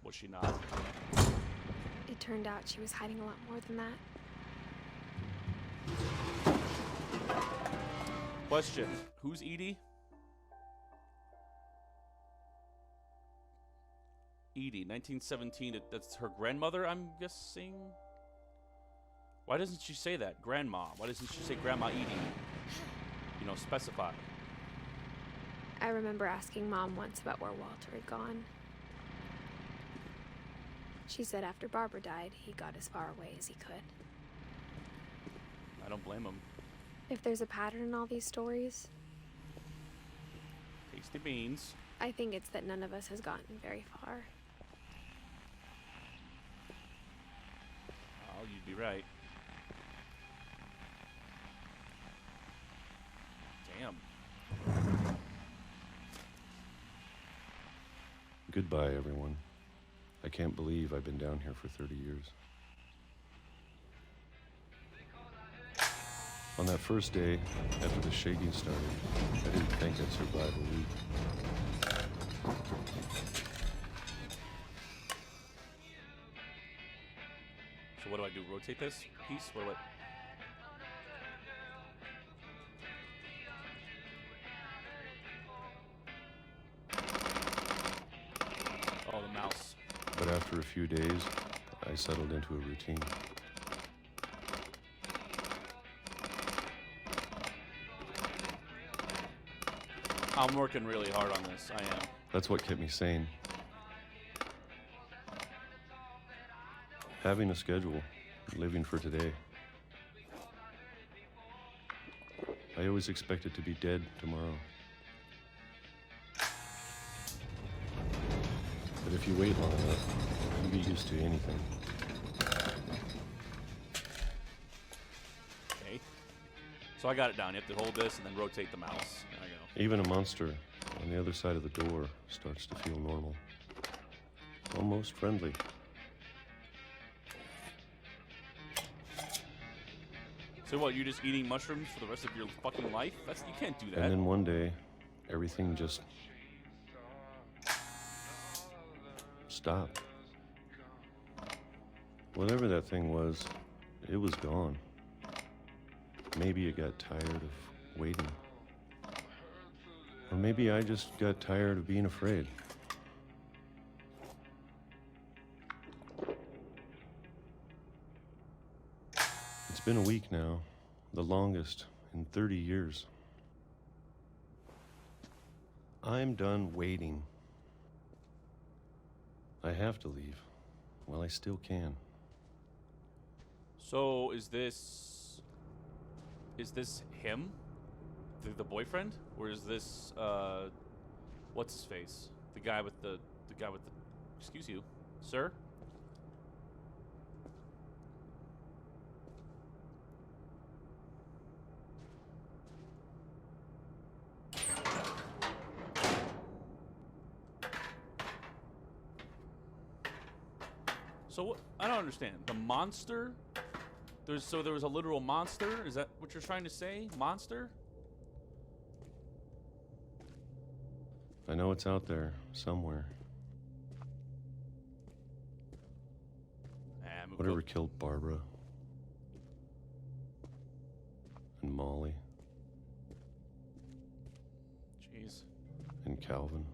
Was she not?
It turned out she was hiding a lot more than that.
Question. Who's Edie? Edie, 1917. That's her grandmother, I'm guessing? Why doesn't she say that? Grandma. Why doesn't she say Grandma Edie? You know, specify.
I remember asking Mom once about where Walter had gone. She said after Barbara died, he got as far away as he could.
I don't blame him.
If there's a pattern in all these stories,
Tasty beans.
I think it's that none of us has gotten very far.
Oh, you'd be right. Damn.
Goodbye, everyone. I can't believe I've been down here for 30 years. On that first day, after the shaking started, I didn't think I'd survive a week.
So what do I do? Rotate this piece? What do I... Oh, the mouse.
But after a few days, I settled into a routine.
I'm working really hard on this. I am.
That's what kept me sane. Having a schedule, living for today. I always expected to be dead tomorrow. But if you wait long enough, you get used to anything.
Okay. So I got it down. You have to hold this and then rotate the mouse. There I go.
Even a monster on the other side of the door starts to feel normal. Almost friendly.
So what, you just eating mushrooms for the rest of your fucking life? That's, you can't do that.
And then one day, everything just stopped. Whatever that thing was, it was gone. Maybe it got tired of waiting. Or maybe I just got tired of being afraid. It's been a week now, the longest in 30 years. I'm done waiting. I have to leave while I still can.
So is this him? The boyfriend? Or is this what's his face? The guy with the excuse you, sir? So what, I don't understand. The monster? There was a literal monster? Is that what you're trying to say? Monster?
I know it's out there somewhere. Whatever killed Barbara and Molly
Jeez.
and Calvin.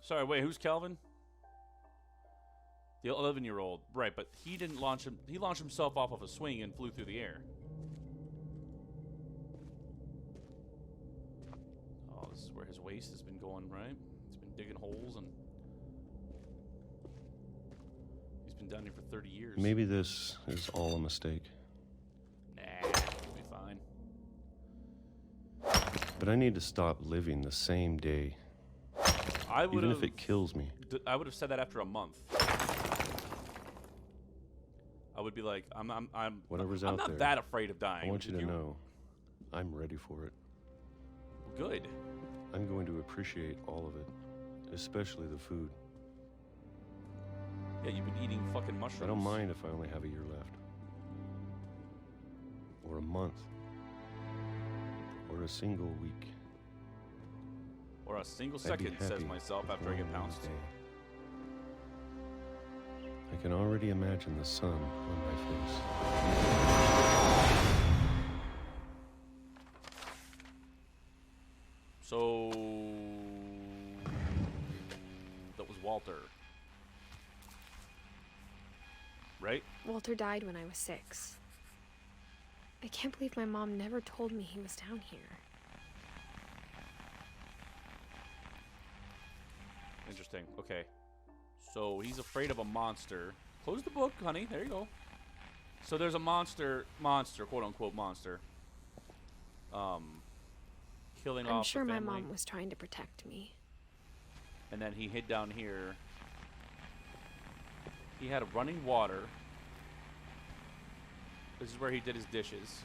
Sorry, wait, who's Calvin? The 11-year-old, right? But he didn't launch him. He launched himself off of a swing and flew through the air. Oh, this is where his waste has been going, right? He's been digging holes, and he's been down here for 30 years.
Maybe this is all a mistake.
Nah, it'll be fine.
But I need to stop living the same day. Even if it kills me.
I would have said that after a month. I would be like,
Whatever's
I'm
out there,
not that afraid of dying.
I want you to know, I'm ready for it.
Good.
I'm going to appreciate all of it, especially the food.
Yeah, you've been eating fucking mushrooms.
I don't mind if I only have a year left. Or a month. Or a single week.
Or a single
I'd be
second, says
happy
myself
with
after I get
one
pounced.
day. I can already imagine the sun on my face.
So that was Walter, right?
Walter died when I was 6. I can't believe my mom never told me he was down here.
Interesting. Okay. So he's afraid of a monster. Close the book, honey. There you go. So there's a monster, quote unquote monster. Killing off
I'm sure
the
my
family.
mom was trying to protect me.
And then he hid down here. He had running water. This is where he did his dishes.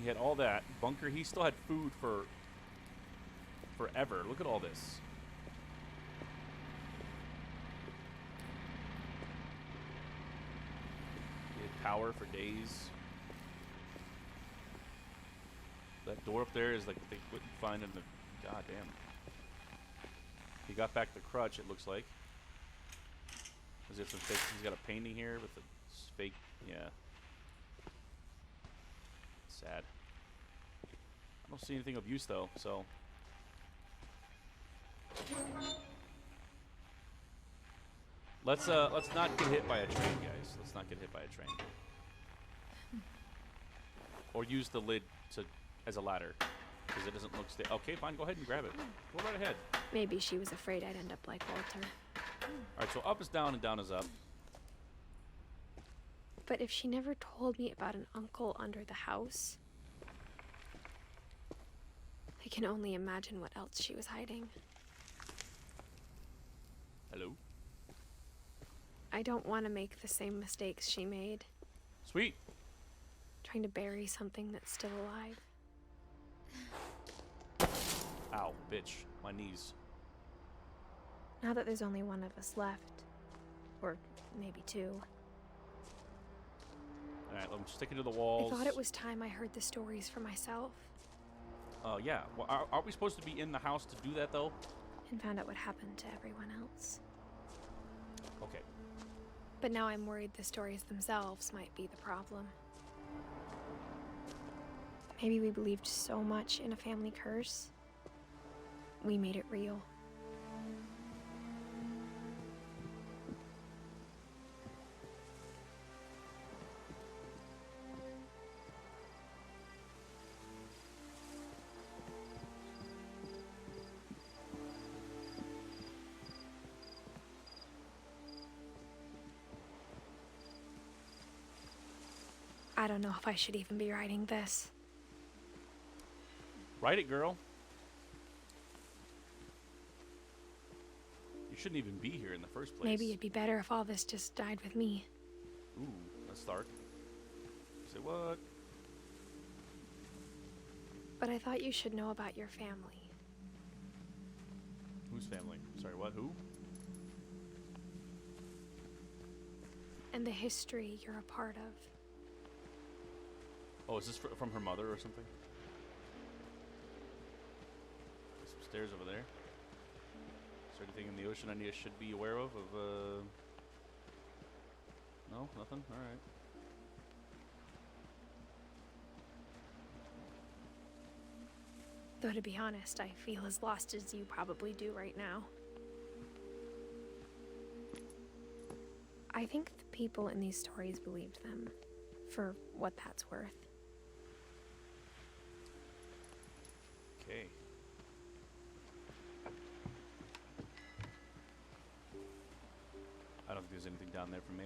He had all that. Bunker, he still had food for forever. Look at all this. He had power for days. That door up there is like they couldn't find in the... God damn. He got back the crutch, it looks like. Is it some fake? He's got a painting here with a fake. Yeah. Sad. I don't see anything of use though, so. Let's not get hit by a train, guys. Let's not get hit by a train. Or use the lid as a ladder, because it doesn't look okay, fine. Go ahead and grab it. Go right ahead.
Maybe she was afraid I'd end up like Walter.
All right, so up is down and down is up.
But if she never told me about an uncle under the house, I can only imagine what else she was hiding.
Hello.
I don't want to make the same mistakes she made.
Sweet.
Trying to bury something that's still alive.
Ow, bitch. My knees.
Now that there's only one of us left, or maybe two,
Alright, I'm sticking to the walls.
I thought it was time I heard the stories for myself.
Yeah. Well, aren't we supposed to be in the house to do that, though?
And found out what happened to everyone else.
Okay.
But now I'm worried the stories themselves might be the problem. Maybe we believed so much in a family curse, we made it real. I don't know if I should even be writing this.
Write it, girl. You shouldn't even be here in the first place.
Maybe it'd be better if all this just died with me.
Ooh, that's dark. Say what?
But I thought you should know about your family.
Whose family? Sorry, what? Who?
And the history you're a part of.
Oh, is this from her mother or something? Some stairs over there. Is there anything in the ocean I should be aware of? No, nothing. All right.
Though to be honest, I feel as lost as you probably do right now. I think the people in these stories believed them, for what that's worth.
Okay. I don't think there's anything down there for me.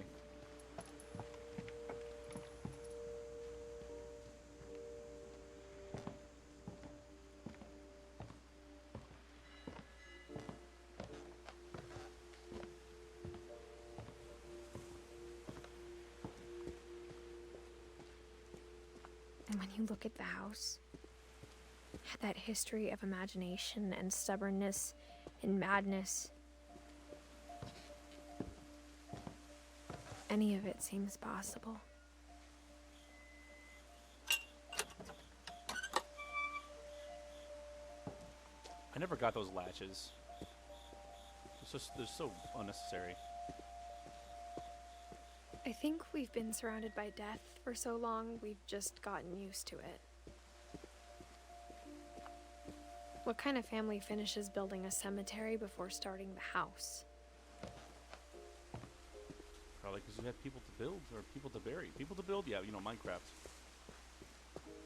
And when you look at the house, that history of imagination and stubbornness and madness, any of it seems possible.
I never got those latches. They're so unnecessary.
I think we've been surrounded by death for so long, we've just gotten used to it. What kind of family finishes building a cemetery before starting the house?
Probably because you have people to build or people to bury. People to build, yeah, you know, Minecraft.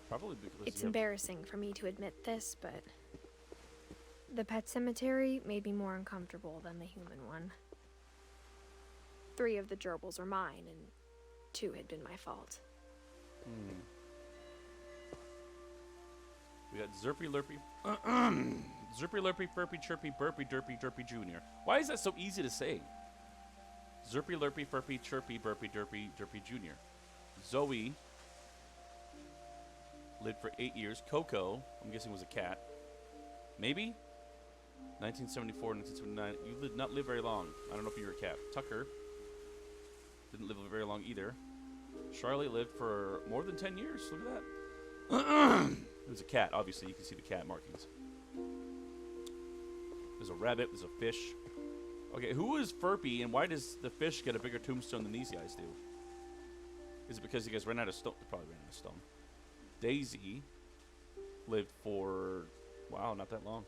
Probably because
It's embarrassing for me to admit this, but the pet cemetery made me more uncomfortable than the human one. 3 of the gerbils were mine, and 2 had been my fault.
We got Zerpy Lurpy. Zerpy Lurpy, Furpy, Chirpy, Burpy, Derpy, Derpy Jr. Why is that so easy to say? Zerpy Lurpy, Furpy, Chirpy, Burpy, Derpy, Derpy Jr. Zoe lived for 8 years. Coco, I'm guessing, was a cat. Maybe? 1974, 1979. You did not live very long. I don't know if you were a cat. Tucker didn't live very long either. Charlie lived for more than 10 years. Look at that. It was a cat. Obviously, you can see the cat markings. There's a rabbit. There's a fish. Okay, who is Furpy, and why does the fish get a bigger tombstone than these guys do? Is it because you guys ran out of stone? They probably ran out of stone. Daisy lived for, wow, not that long.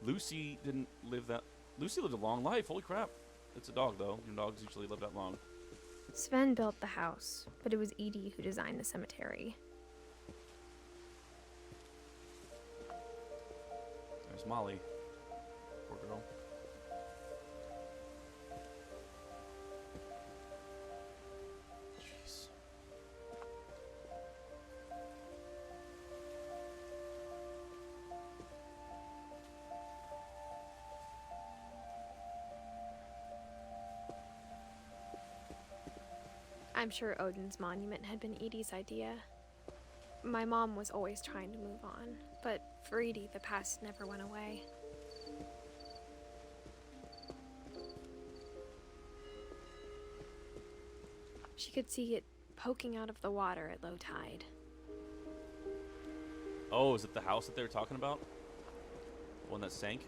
Lucy didn't live that. Lucy lived a long life. Holy crap. It's a dog, though. Your dogs usually live that long.
Sven built the house, but it was Edie who designed the cemetery.
There's Molly. Poor girl. Jeez.
I'm sure Odin's monument had been Edie's idea. My mom was always trying to move on, but for Edie, the past never went away. She could see it poking out of the water at low tide.
Oh, is it the house that they were talking about? The one that sank?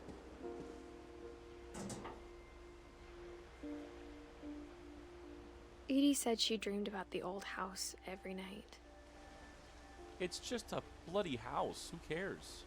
Edie said she dreamed about the old house every night.
It's just a bloody house. Who cares?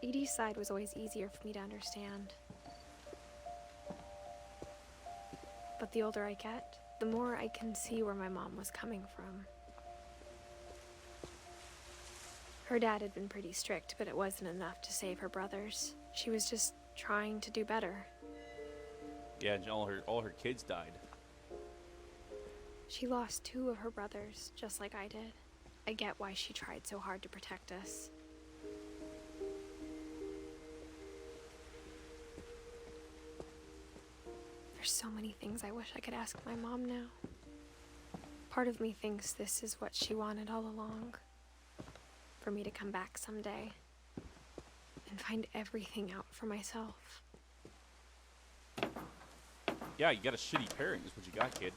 Edie's side was always easier for me to understand. But the older I get, the more I can see where my mom was coming from. Her dad had been pretty strict, but it wasn't enough to save her brothers. She was just trying to do better.
Yeah, and all her kids died.
She lost 2 of her brothers, just like I did. I get why she tried so hard to protect us. There's so many things I wish I could ask my mom now. Part of me thinks this is what she wanted all along. For me to come back someday and find everything out for myself.
Yeah, you got a shitty pairing is what you got, kid.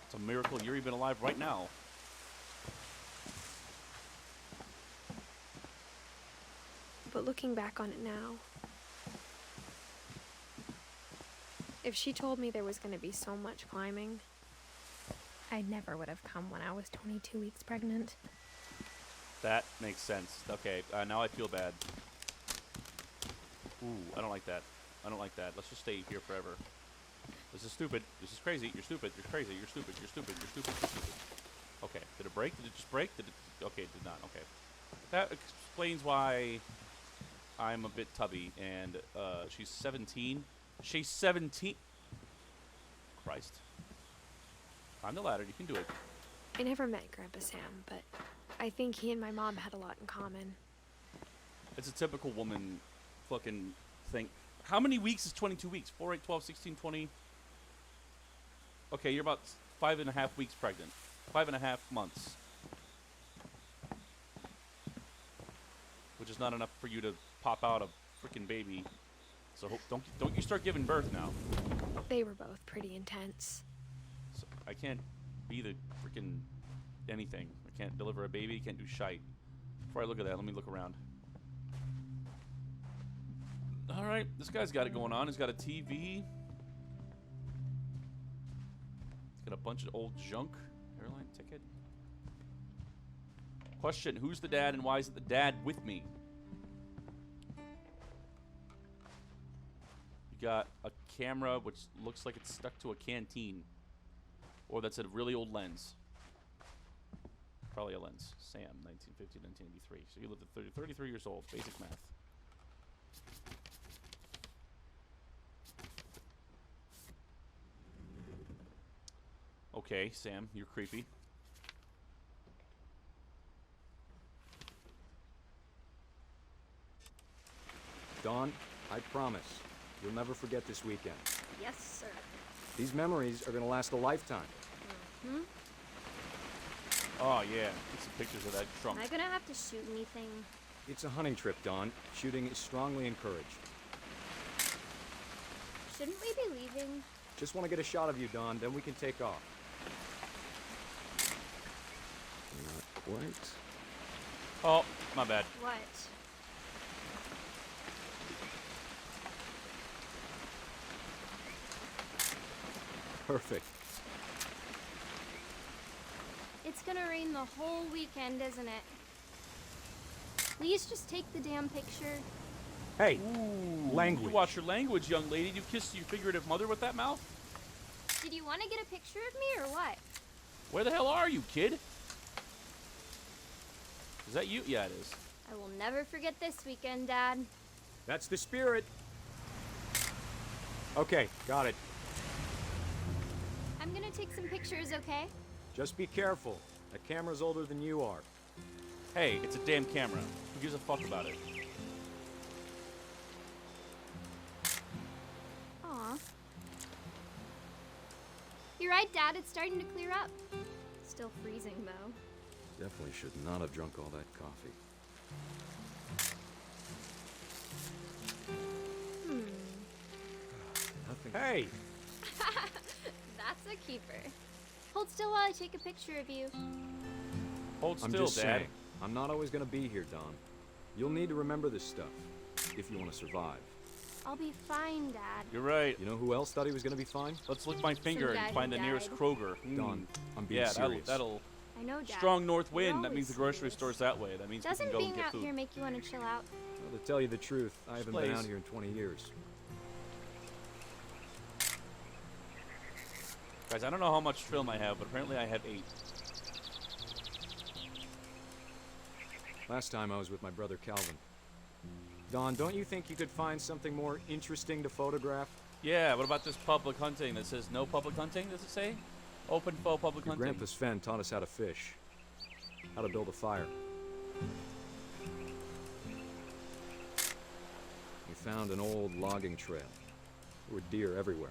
It's a miracle you're even alive right now.
But looking back on it now, if she told me there was going to be so much climbing, I never would have come when I was 22 weeks pregnant.
That makes sense. Okay, now I feel bad. Ooh, I don't like that. I don't like that. Let's just stay here forever. This is stupid. This is crazy. You're stupid. You're crazy. You're stupid. You're stupid. You're stupid. You're stupid. Okay, did it break? Did it just break? Did it? Okay, it did not. Okay. That explains why I'm a bit tubby, and she's 17. She's 17. Christ. Climb the ladder. You can do it.
I never met Grandpa Sam, but I think he and my mom had a lot in common.
It's a typical woman fucking thing. How many weeks is 22 weeks? 4, 8, 12, 16, 20. Okay, you're about 5.5 weeks pregnant. 5.5 months. Which is not enough for you to pop out a freaking baby. So don't you start giving birth now.
They were both pretty intense.
So I can't be the freaking anything. I can't deliver a baby, can't do shite. Before I look at that, let me look around. Alright, this guy's got it going on. He's got a TV. He's got a bunch of old junk. Airline ticket. Question, who's the dad and why is it the dad with me? You got a camera which looks like it's stuck to a canteen. Or that's a really old lens. Probably a lens. Sam, 1950, 1983. So you lived at 33 years old. Basic math. Okay, Sam, you're creepy.
Dawn, I promise, you'll never forget this weekend.
Yes, sir.
These memories are gonna last a lifetime.
Hmm?
Oh, yeah. Get some pictures of that trunk.
Am I gonna have to shoot anything?
It's a hunting trip, Dawn. Shooting is strongly encouraged.
Shouldn't we be leaving?
Just want to get a shot of you, Dawn, then we can take off.
Not quite.
Oh, my bad.
What?
Perfect.
It's gonna rain the whole weekend, isn't it? Please just take the damn picture.
Hey,
Ooh,
language.
You watch your language, young lady. You kissed your figurative mother with that mouth?
Did you want to get a picture of me or what?
Where the hell are you, kid? Is that you? Yeah, it is.
I will never forget this weekend, Dad.
That's the spirit. Okay, got it.
I'm gonna take some pictures, okay?
Just be careful. That camera's older than you are.
Hey, it's a damn camera. Who gives a fuck about it?
Aw. You're right, Dad. It's starting to clear up. Still freezing, though.
Definitely should not have drunk all that coffee. Nothing. Hey!
That's a keeper. Hold still while I take a picture of you.
Hold
I'm
still,
just
Dad.
saying, I'm not always gonna be here, Don. You'll need to remember this stuff if you want to survive.
I'll be fine, Dad.
You're right.
You know who else thought he was gonna be fine?
Let's lick my finger
guy
and find
who
the nearest
died.
Kroger.
Don, I'm being
Yeah,
serious.
that'll
I know, Dad.
strong north
You're
wind. That means the
always
grocery
serious.
store's that way. That means we
Doesn't
can go
being
and get
out
food.
here make you want to chill out?
Well, to tell you the truth, I haven't been
Place.
out here in 20 years.
Guys, I don't know how much film I have, but apparently I have 8.
Last time I was with my brother Calvin. Don, don't you think you could find something more interesting to photograph?
Yeah, what about this public hunting that says no public hunting, does it say? Open faux public
Your
hunting.
grandpa Sven taught us how to fish, how to build a fire. We found an old logging trail. There were deer everywhere.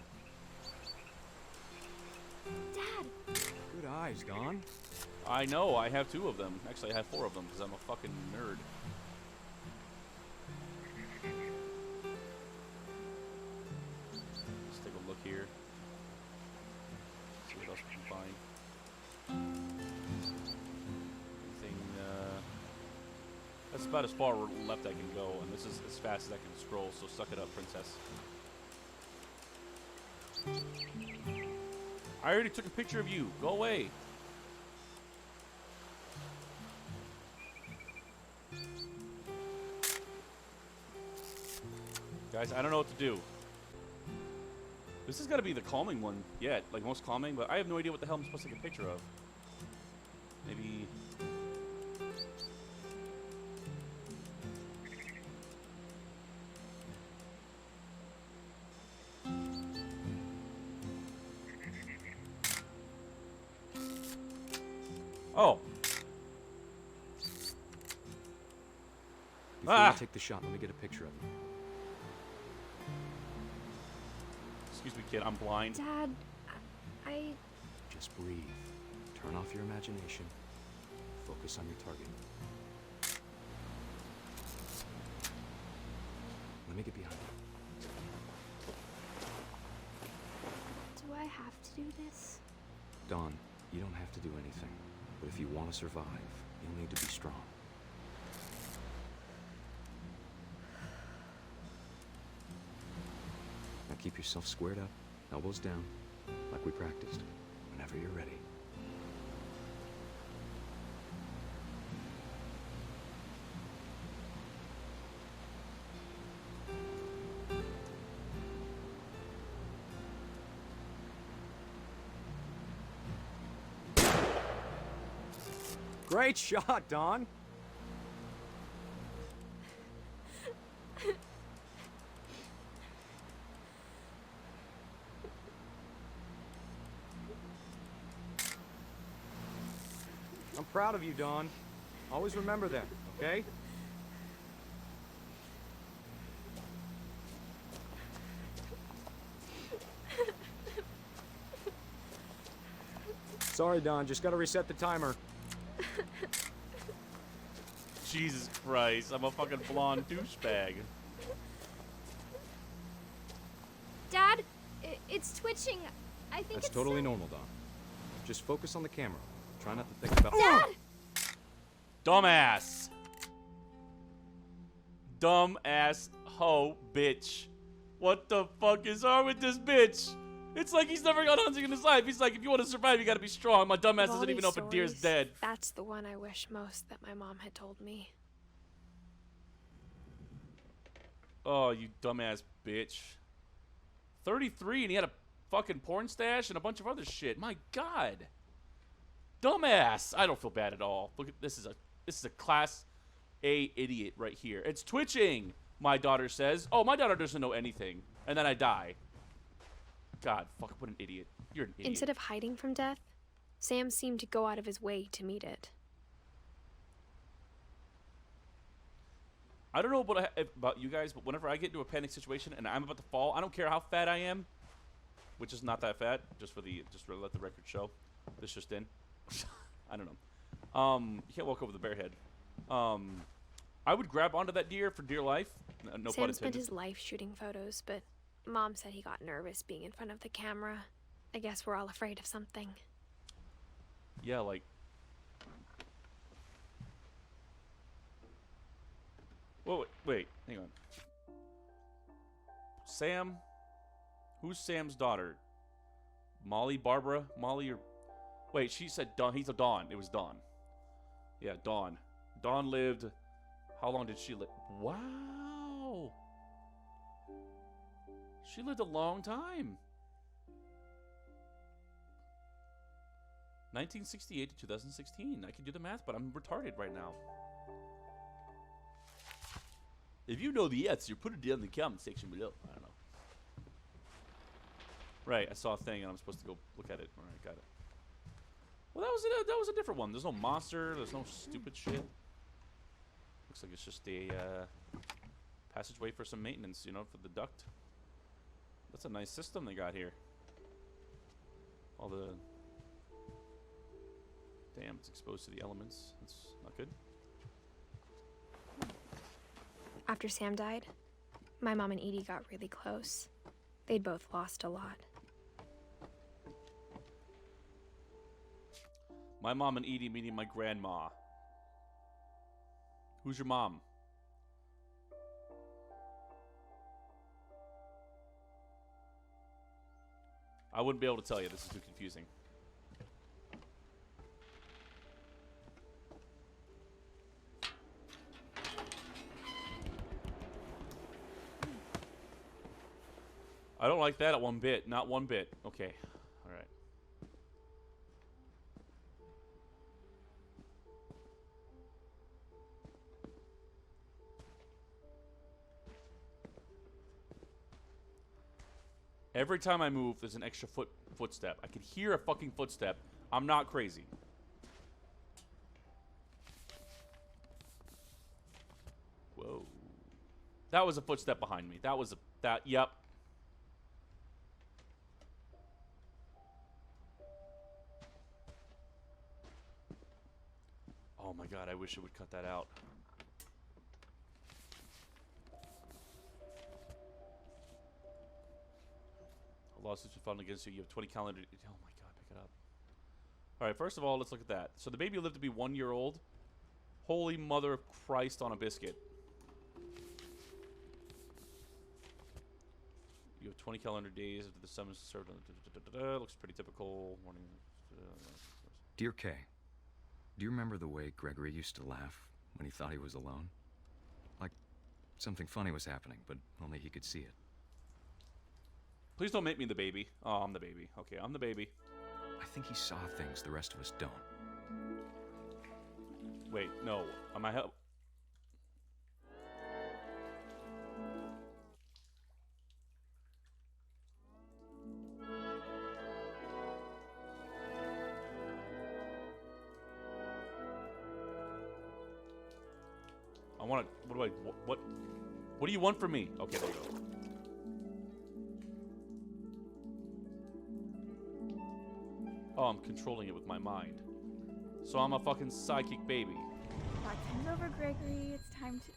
Dad!
Good eyes, Don.
I know, I have 2 of them. Actually, I have 4 of them because I'm a fucking nerd. Let's take a look here. See what else we can find. Anything, that's about as far left I can go, and this is as fast as I can scroll, so suck it up, princess. I already took a picture of you. Go away. Guys, I don't know what to do. This has got to be the calming one yet, like most calming, but I have no idea what the hell I'm supposed to take a picture of. Maybe... Oh.
Before you take the shot, let me get a picture of you.
Excuse me, kid. I'm blind.
Dad, I...
Just breathe. Turn off your imagination. Focus on your target. Let me get behind you.
Do I have to do this?
Don, you don't have to do anything. But if you want to survive, you'll need to be strong. Now keep yourself squared up, elbows down, like we practiced, whenever you're ready. Great shot, Don. I'm proud of you, Don. Always remember that, okay? Sorry, Don. Just gotta reset the timer.
Jesus Christ, I'm a fucking blonde douchebag.
Dad, it's twitching. I think
That's
it's
totally
so-
normal, Don. Just focus on the camera. Try not to think about.
Dad!
Dumbass. Dumbass hoe bitch. What the fuck is wrong with this bitch? It's like he's never gone hunting in his life. He's like, if you want to survive, you gotta be strong. My dumbass
Of all
doesn't even know
these
if a deer's
stories,
dead.
That's the one I wish most that my mom had told me.
Oh, you dumbass bitch. 33 and he had a fucking porn stash and a bunch of other shit. My God. Dumbass. I don't feel bad at all. Look at this is a class A idiot right here. It's twitching, my daughter says. Oh, my daughter doesn't know anything. And then I die. God, fuck, what an idiot. You're an idiot.
Instead of hiding from death, Sam seemed to go out of his way to meet it.
I don't know about you guys, but whenever I get into a panic situation and I'm about to fall, I don't care how fat I am, which is not that fat, just for let the record show. This just in. I don't know. You can't walk over the bear head. I would grab onto that deer for dear life. No pun
Sam
intended.
spent his life shooting photos, but Mom said he got nervous being in front of the camera. I guess we're all afraid of something.
Yeah, like. Whoa, wait, hang on. Sam? Who's Sam's daughter? Molly, Barbara? Molly or... Wait, she said Dawn. He's a Dawn. It was Dawn. Yeah, Dawn. Dawn lived... How long did she live? Wow! She lived a long time. 1968 to 2016. I can do the math, but I'm retarded right now. If you know the answer, put it down in the comment section below. I don't know. Right, I saw a thing and I'm supposed to go look at it. All right, got it. Well, that was a different one. There's no monster. There's no stupid shit. Looks like it's just a passageway for some maintenance, you know, for the duct. That's a nice system they got here. All the... Damn, it's exposed to the elements. That's not good.
After Sam died, my mom and Edie got really close. They'd both lost a lot.
My mom and Edie meaning my grandma. Who's your mom? I wouldn't be able to tell you. This is too confusing. I don't like that at one bit. Not one bit. Okay. All right. Every time I move, there's an extra footstep. I can hear a fucking footstep. I'm not crazy. Whoa. That was a footstep behind me. Yep. Oh my God, I wish it would cut that out. A lawsuit's been filed against you. You have 20 calendar... Oh my God, pick it up. Alright, first of all, let's look at that. So the baby lived to be 1 year old. Holy mother of Christ on a biscuit. You have 20 calendar days after the summons served on... Looks pretty typical. Warning.
Dear Kay, do you remember the way Gregory used to laugh when he thought he was alone? Like something funny was happening, but only he could see it.
Please don't make me the baby. Oh, I'm the baby. Okay, I'm the baby.
I think he saw things the rest of us don't.
Wait, no. Am I help? I want to... What do you want from me? Okay, there you go. Oh, I'm controlling it with my mind. So I'm a fucking psychic baby.
Time's over, Gregory. It's time to...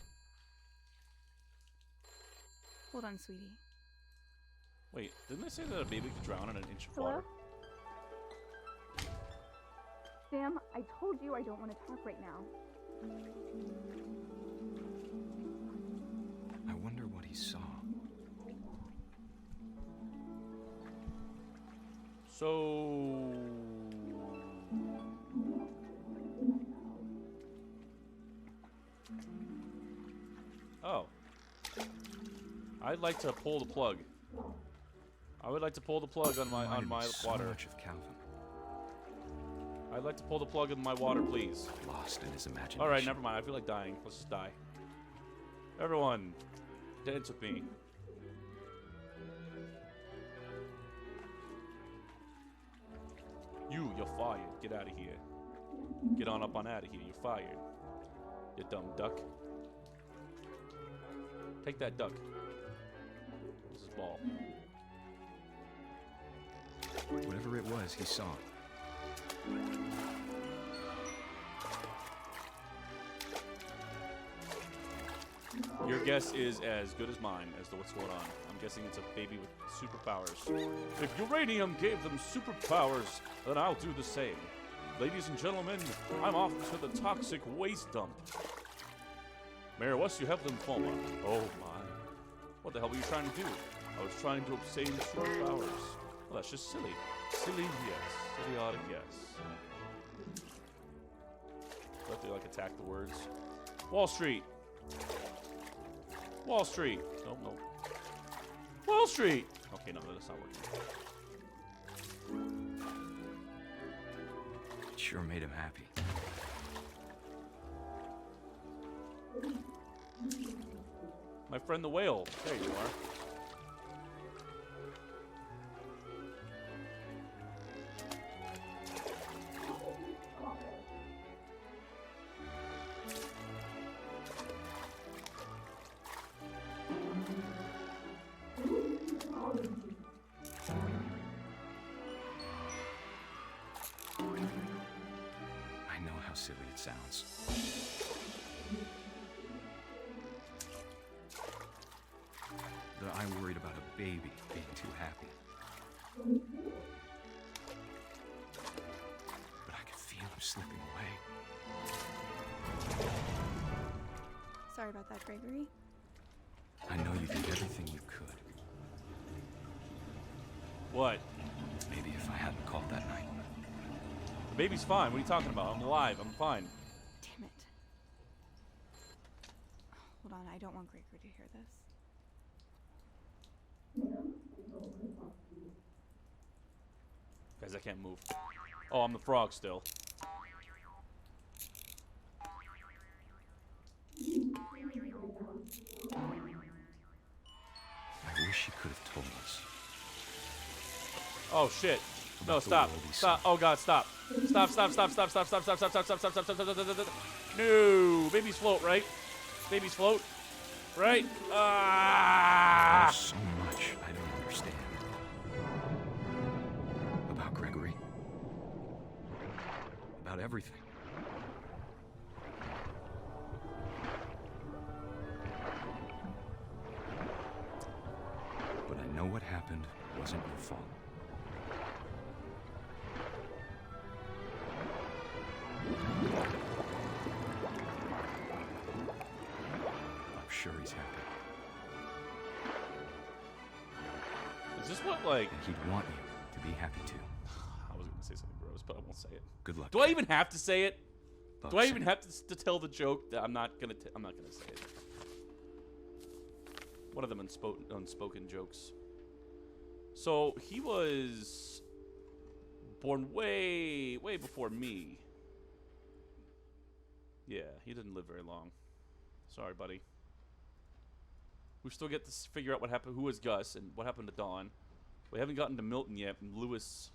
Hold on, sweetie.
Wait, didn't they say that a baby could drown in an inch of
Hello?
water?
Sam, I told you I don't want to talk right now.
I wonder what he saw.
So... Oh. I'd like to pull the plug. I would like to pull the plug on my
So
water.
much of Calvin.
I'd like to pull the plug in my water, please.
Lost in his imagination.
All right, never mind. I feel like dying. Let's just die. Everyone, dance with me. You're fired. Get out of here. Get on up on out of here. You're fired. You dumb duck. Take that duck. This is ball.
Whatever it was, he saw.
Your guess is as good as mine as to what's going on. I'm guessing it's a baby with superpowers. If uranium gave them superpowers, then I'll do the same. Ladies and gentlemen, I'm off to the toxic waste dump. Mayor, what's you have them for? Oh my. What the hell were you trying to do? I was trying to obtain superpowers. Well, that's just silly. Silly, yes. Idiotic, yes. Do I have to, like, attack the words? Wall Street. Wall Street. Nope, nope. Wall Street. Okay, no, that's not working.
It sure made him happy.
My friend the whale. There you are.
I know how silly it sounds. That I'm worried about a baby being too happy. But I could feel him slipping away.
Sorry about that, Gregory.
I know you did everything you could.
What?
Maybe if I hadn't called that night.
The baby's fine. What are you talking about? I'm alive. I'm fine.
Damn it. Hold on, I don't want Gregory to hear this.
Guys, I can't move. Oh, I'm the frog still.
I wish you could have told us.
Oh shit. No,
About the
stop.
world he
Stop.
saw.
Oh god, stop. Stop, stop, stop, stop, stop, stop, stop, stop, stop, stop, stop, stop, stop, stop, stop. No. Babies float, right? Babies float. Right? Ah!
There's so much I don't understand. About Gregory. About everything. But I know what happened wasn't your fault. I'm sure he's happy.
Is this what, like...
And he'd want you to be happy too.
I was gonna say something gross, but I won't say it.
Good luck.
Do I even have to say it?
Love
Do I even
Sam.
have to tell the joke that I'm not gonna say it? One of them unspoken jokes. So he was born way before me. Yeah, he didn't live very long. Sorry, buddy. We still get to figure out what happened. Who was Gus and what happened to Dawn? We haven't gotten to Milton yet. And Lewis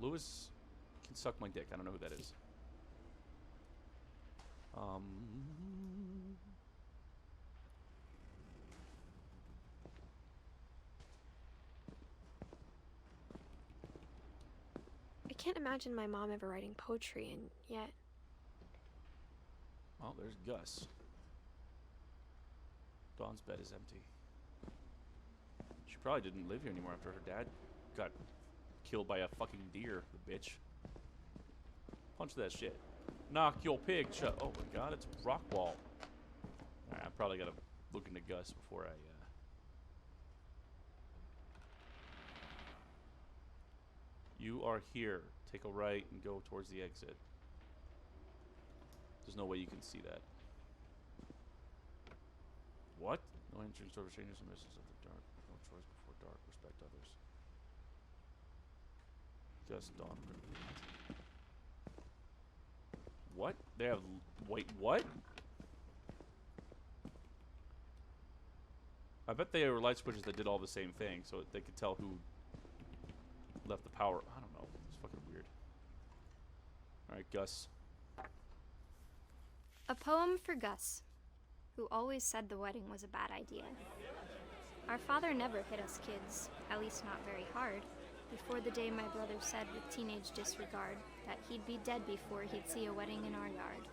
can suck my dick. I don't know who that is.
I can't imagine my mom ever writing poetry, and yet...
Well, there's Gus. Dawn's bed is empty. She probably didn't live here anymore after her dad got killed by a fucking deer, the bitch. Punch that shit. Knock your pig shut. Oh my god, it's a rock wall. Alright, I probably gotta look into Gus before I, You are here. Take a right and go towards the exit. There's no way you can see that. What? No entrance over strangers and missions of the dark. No choice before dark. Respect others. Gus Dawn. What? They have... Wait, what? I bet they were light switches that did all the same thing, so they could tell who left the power. I don't know. It's fucking weird. Alright, Gus.
A poem for Gus, who always said the wedding was a bad idea. Our father never hit us kids, at least not very hard, before the day my brother said with teenage disregard that he'd be dead before he'd see a wedding in our yard.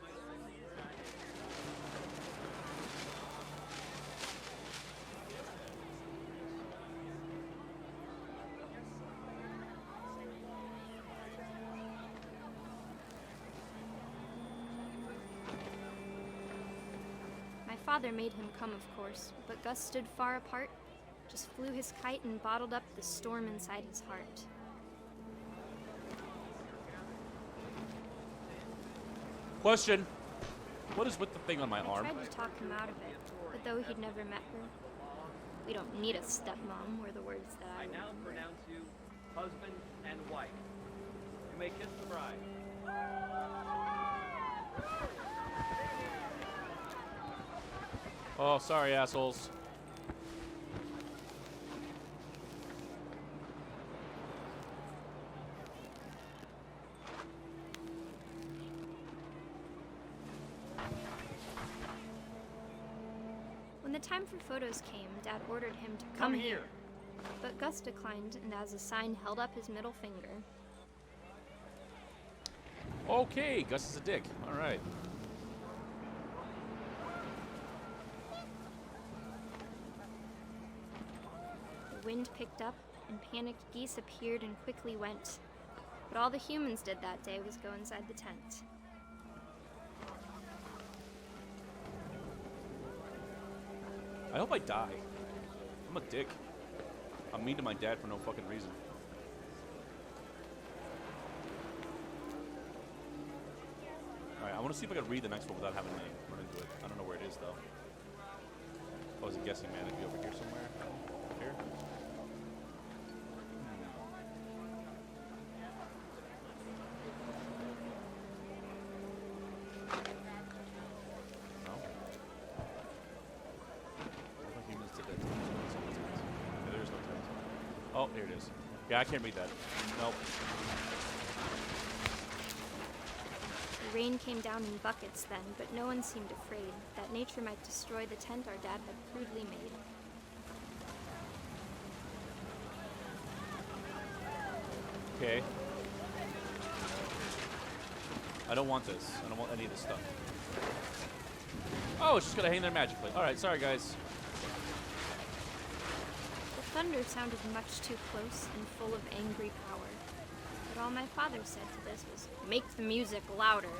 Father made him come, of course, but Gus stood far apart, just flew his kite and bottled up the storm inside his heart.
Question. What is with the thing on my arm?
I tried to talk him out of it, but though he'd never met her, we don't need a stepmom, were the words that I
now pronounce you husband and wife. You may kiss the bride.
Oh, sorry, assholes.
When the time for photos came, Dad ordered him to come here. But Gus declined, and as a sign held up his middle finger.
Okay, Gus is a dick. All right.
The wind picked up, and panicked geese appeared and quickly went. But all the humans did that day was go inside the tent.
I hope I die. I'm a dick. I'm mean to my dad for no fucking reason. Alright, I want to see if I can read the next one without having to run into it. I don't know where it is, though. Oh, is it guessing, man? It'd be over here somewhere. Here? No? I thought humans did that. Yeah, there is no tent. Oh, here it is. Yeah, I can't read that. Nope.
The rain came down in buckets then, but no one seemed afraid that nature might destroy the tent our dad had crudely made.
Okay. I don't want this. I don't want any of this stuff. Oh, it's just gonna hang there magically. Alright, sorry guys.
The thunder sounded much too close and full of angry power. But all my father said to this was, "Make the music louder."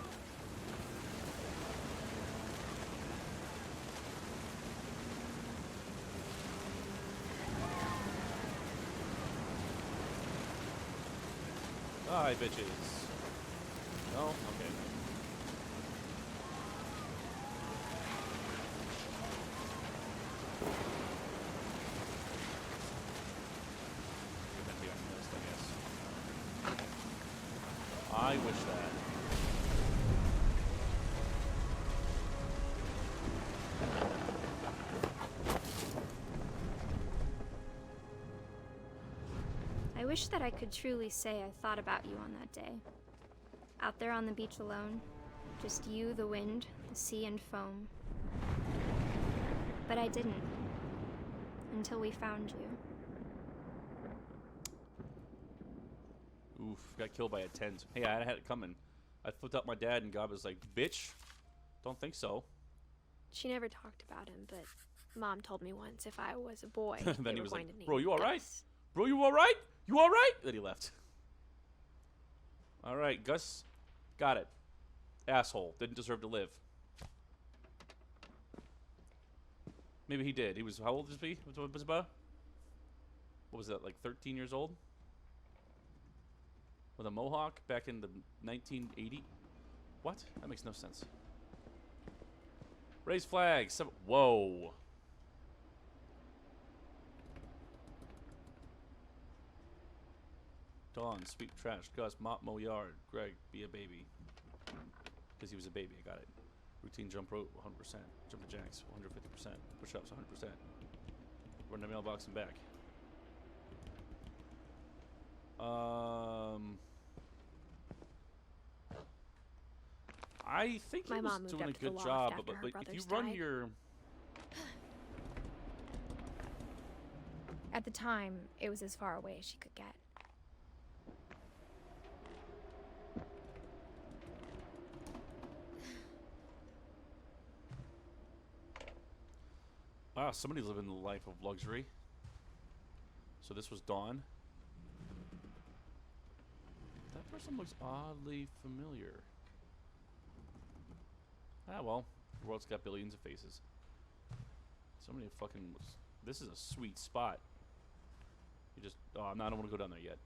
Hi, bitches. No? Okay. Be on the list, I guess. I wish that.
I wish that I could truly say I thought about you on that day. Out there on the beach alone, just you, the wind, the sea, and foam. But I didn't. Until we found you.
Oof, got killed by a tent. Hey, I had it coming. I flipped up my dad, and God was like, "Bitch, don't think so."
She never talked about him, but Mom told me once if I was a boy,
Then
they
he
were
was
going
like,
to name
"Bro, you all right?
Gus.
Bro, you all right? You all right?" Then he left. All right, Gus, got it. Asshole, didn't deserve to live. Maybe he did. He was, how old is he? What was about? What was that, like 13 years old? With a mohawk back in the 1980? What? That makes no sense. Raise flag. Whoa. Dawn, sweep trash. Gus, mop, mow yard. Greg, be a baby. Because he was a baby, I got it. Routine jump rope, 100%. Jump to jacks, 150%. Push-ups, 100%. Run the mailbox and back. I think
My
he
mom
was
moved
doing
up
a
to the
good
loft
job,
after
but
her
like, if you
brothers
run
died.
your...
At the time, it was as far away as she could get.
Wow, somebody's living the life of luxury. So this was Dawn. That person looks oddly familiar. Ah, well, the world's got billions of faces. Somebody fucking was... This is a sweet spot. You just... Oh, no, I don't want to go down there yet.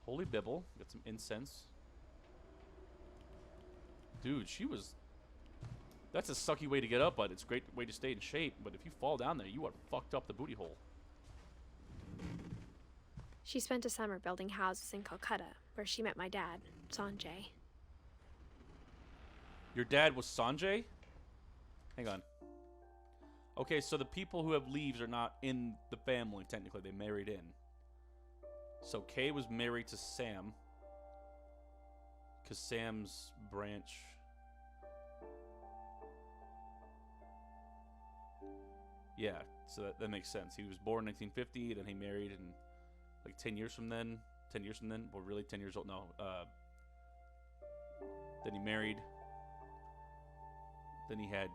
Holy Bible. Got some incense. Dude, she was... That's a sucky way to get up, but it's a great way to stay in shape. But if you fall down there, you are fucked up the booty hole.
She spent a summer building houses in Calcutta, where she met my dad, Sanjay.
Your dad was Sanjay? Hang on. Okay, so the people who have leaves are not in the family, technically. They married in. So Kay was married to Sam. Because Sam's branch... Yeah, so that makes sense. He was born in 1950, then he married, and like 10 years from then, well, really 10 years old, no. Then he married. Then he had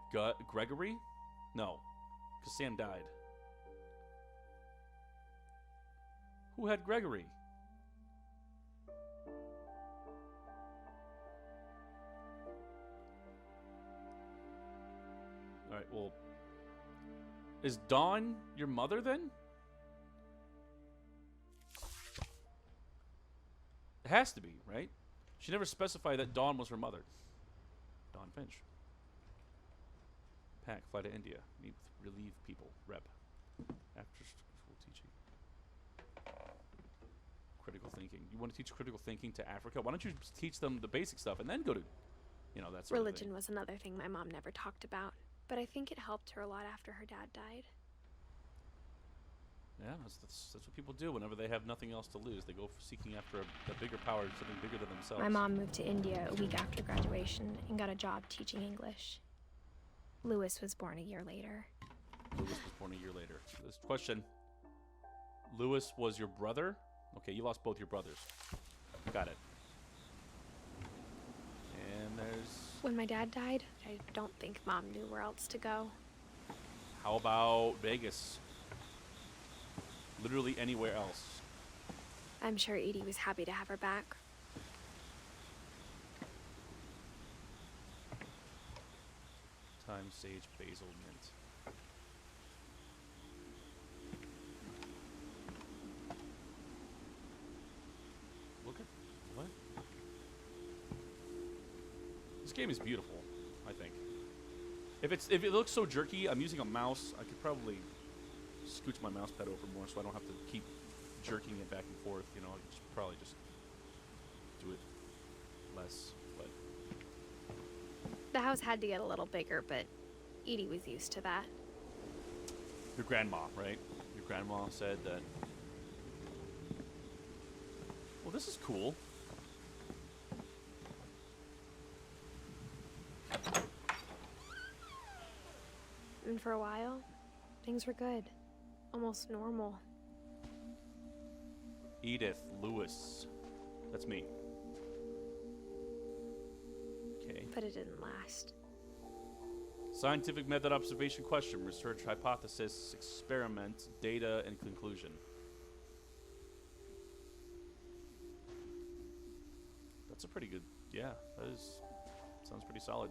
Gregory? No, because Sam died. Who had Gregory? Alright, well... Is Dawn your mother, then? It has to be, right? She never specified that Dawn was her mother. Dawn Finch. Pack, fly to India. Meet with relieve people. Rep. After school teaching. Critical thinking. You want to teach critical thinking to Africa? Why don't you teach them the basic stuff and then go to, you know, that sort of thing.
Religion was another thing my mom never talked about, but I think it helped her a lot after her dad died.
Yeah, that's what people do whenever they have nothing else to lose. They go for seeking after a bigger power, something bigger than themselves.
My mom moved to India a week after graduation and got a job teaching English. Lewis was born a year later.
Lewis was born a year later. This question. Lewis was your brother? Okay, you lost both your brothers. Got it. And there's...
When my dad died, I don't think Mom knew where else to go.
How about Vegas? Literally anywhere else.
I'm sure Edie was happy to have her back.
Thyme, sage, basil, mint. Look at what? This game is beautiful, I think. If it looks so jerky, I'm using a mouse. I could probably scooch my mouse pad over more so I don't have to keep jerking it back and forth. You know, I could probably just do it less. But
The house had to get a little bigger, but Edie was used to that.
your grandma, right? Your grandma said that. Well, this is cool.
And for a while, things were good. Almost normal.
Edith, Lewis. That's me. Okay.
But it didn't last.
Scientific method observation question. Research hypothesis, experiment, data, and conclusion. That's a pretty good, yeah, that is, sounds pretty solid.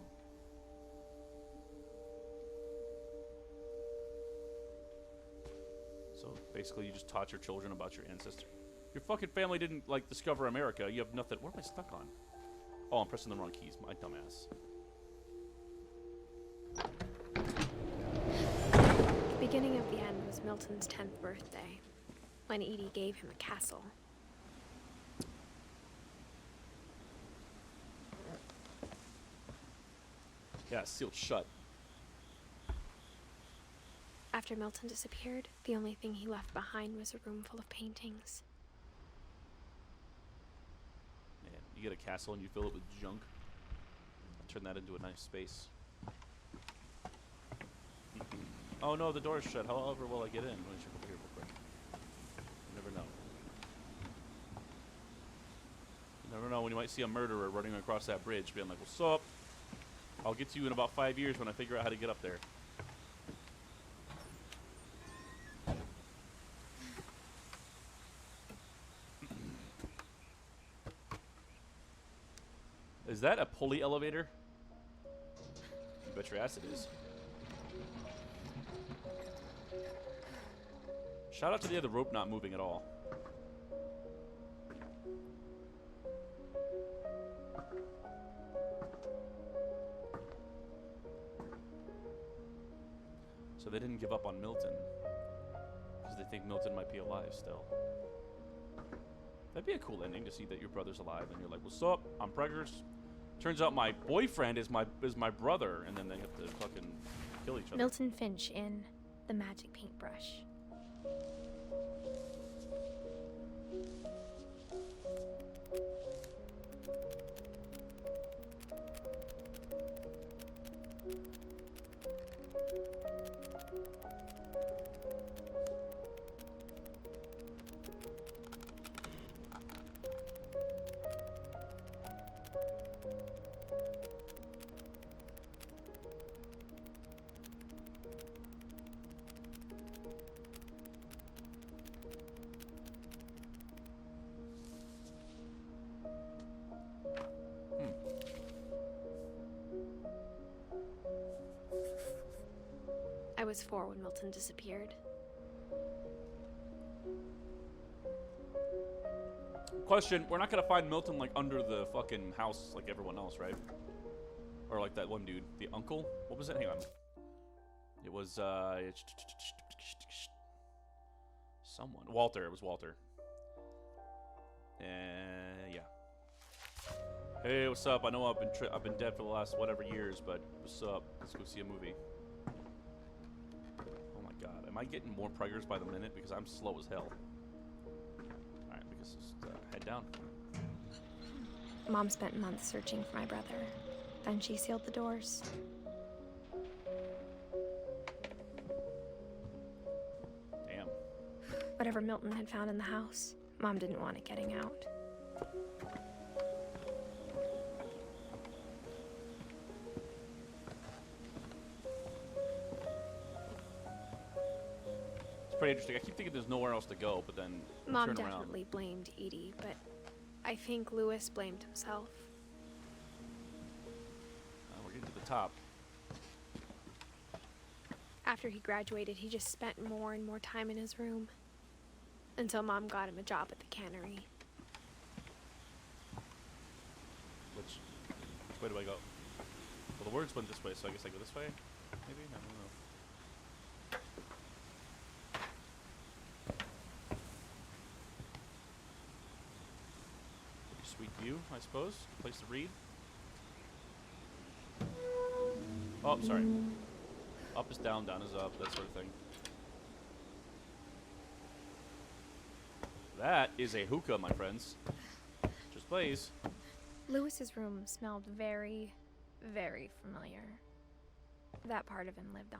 So basically you just taught your children about your ancestor. Your fucking family didn't, like, discover America. You have nothing. What am I stuck on? Oh, I'm pressing the wrong keys. My dumbass.
The beginning of the end was Milton's 10th birthday, when Edie gave him a castle.
Yeah, sealed shut.
After Milton disappeared, the only thing he left behind was a room full of paintings.
Man, you get a castle and you fill it with junk. Turn that into a nice space. Oh no, the door is shut. However will I get in? Let me check over here real quick. You never know. You never know when you might see a murderer running across that bridge being like, what's up? I'll get to you in about 5 years when I figure out how to get up there. Is that a pulley elevator? You bet your ass it is. Shout out to the other rope not moving at all. So they didn't give up on Milton because they think Milton might be alive still. That'd be a cool ending to see that your brother's alive and you're like, what's up? I'm preggers. Turns out my boyfriend is my brother, and then they have to fucking kill each other.
Milton Finch in The Magic Paintbrush. I was 4 when Milton disappeared.
Question, we're not gonna find Milton like under the fucking house like everyone else, right? Or like that one dude, the uncle? What was it? Hang on. It was someone. Walter, it was Walter. Yeah. Hey, what's up? I know I've been dead for the last whatever years, but what's up? Let's go see a movie. Oh my god, am I getting more preggers by the minute? Because I'm slow as hell. Alright, because just head down.
Mom spent months searching for my brother. Then she sealed the doors.
Damn.
Whatever Milton had found in the house, Mom didn't want it getting out.
Pretty interesting. I keep thinking there's nowhere else to go, but then
Mom
turn around.
definitely blamed Edie, but I think Lewis blamed himself.
We're getting to the top.
After he graduated, he just spent more and more time in his room. Until Mom got him a job at the cannery.
Which way do I go? Well, the words went this way, so I guess I go this way? Maybe? I don't know. Sweet view, I suppose. Place to read. Oh, sorry. Up is down, down is up, that sort of thing. That is a hookah, my friends. Just please.
Lewis's room smelled very, very familiar. That part of him lived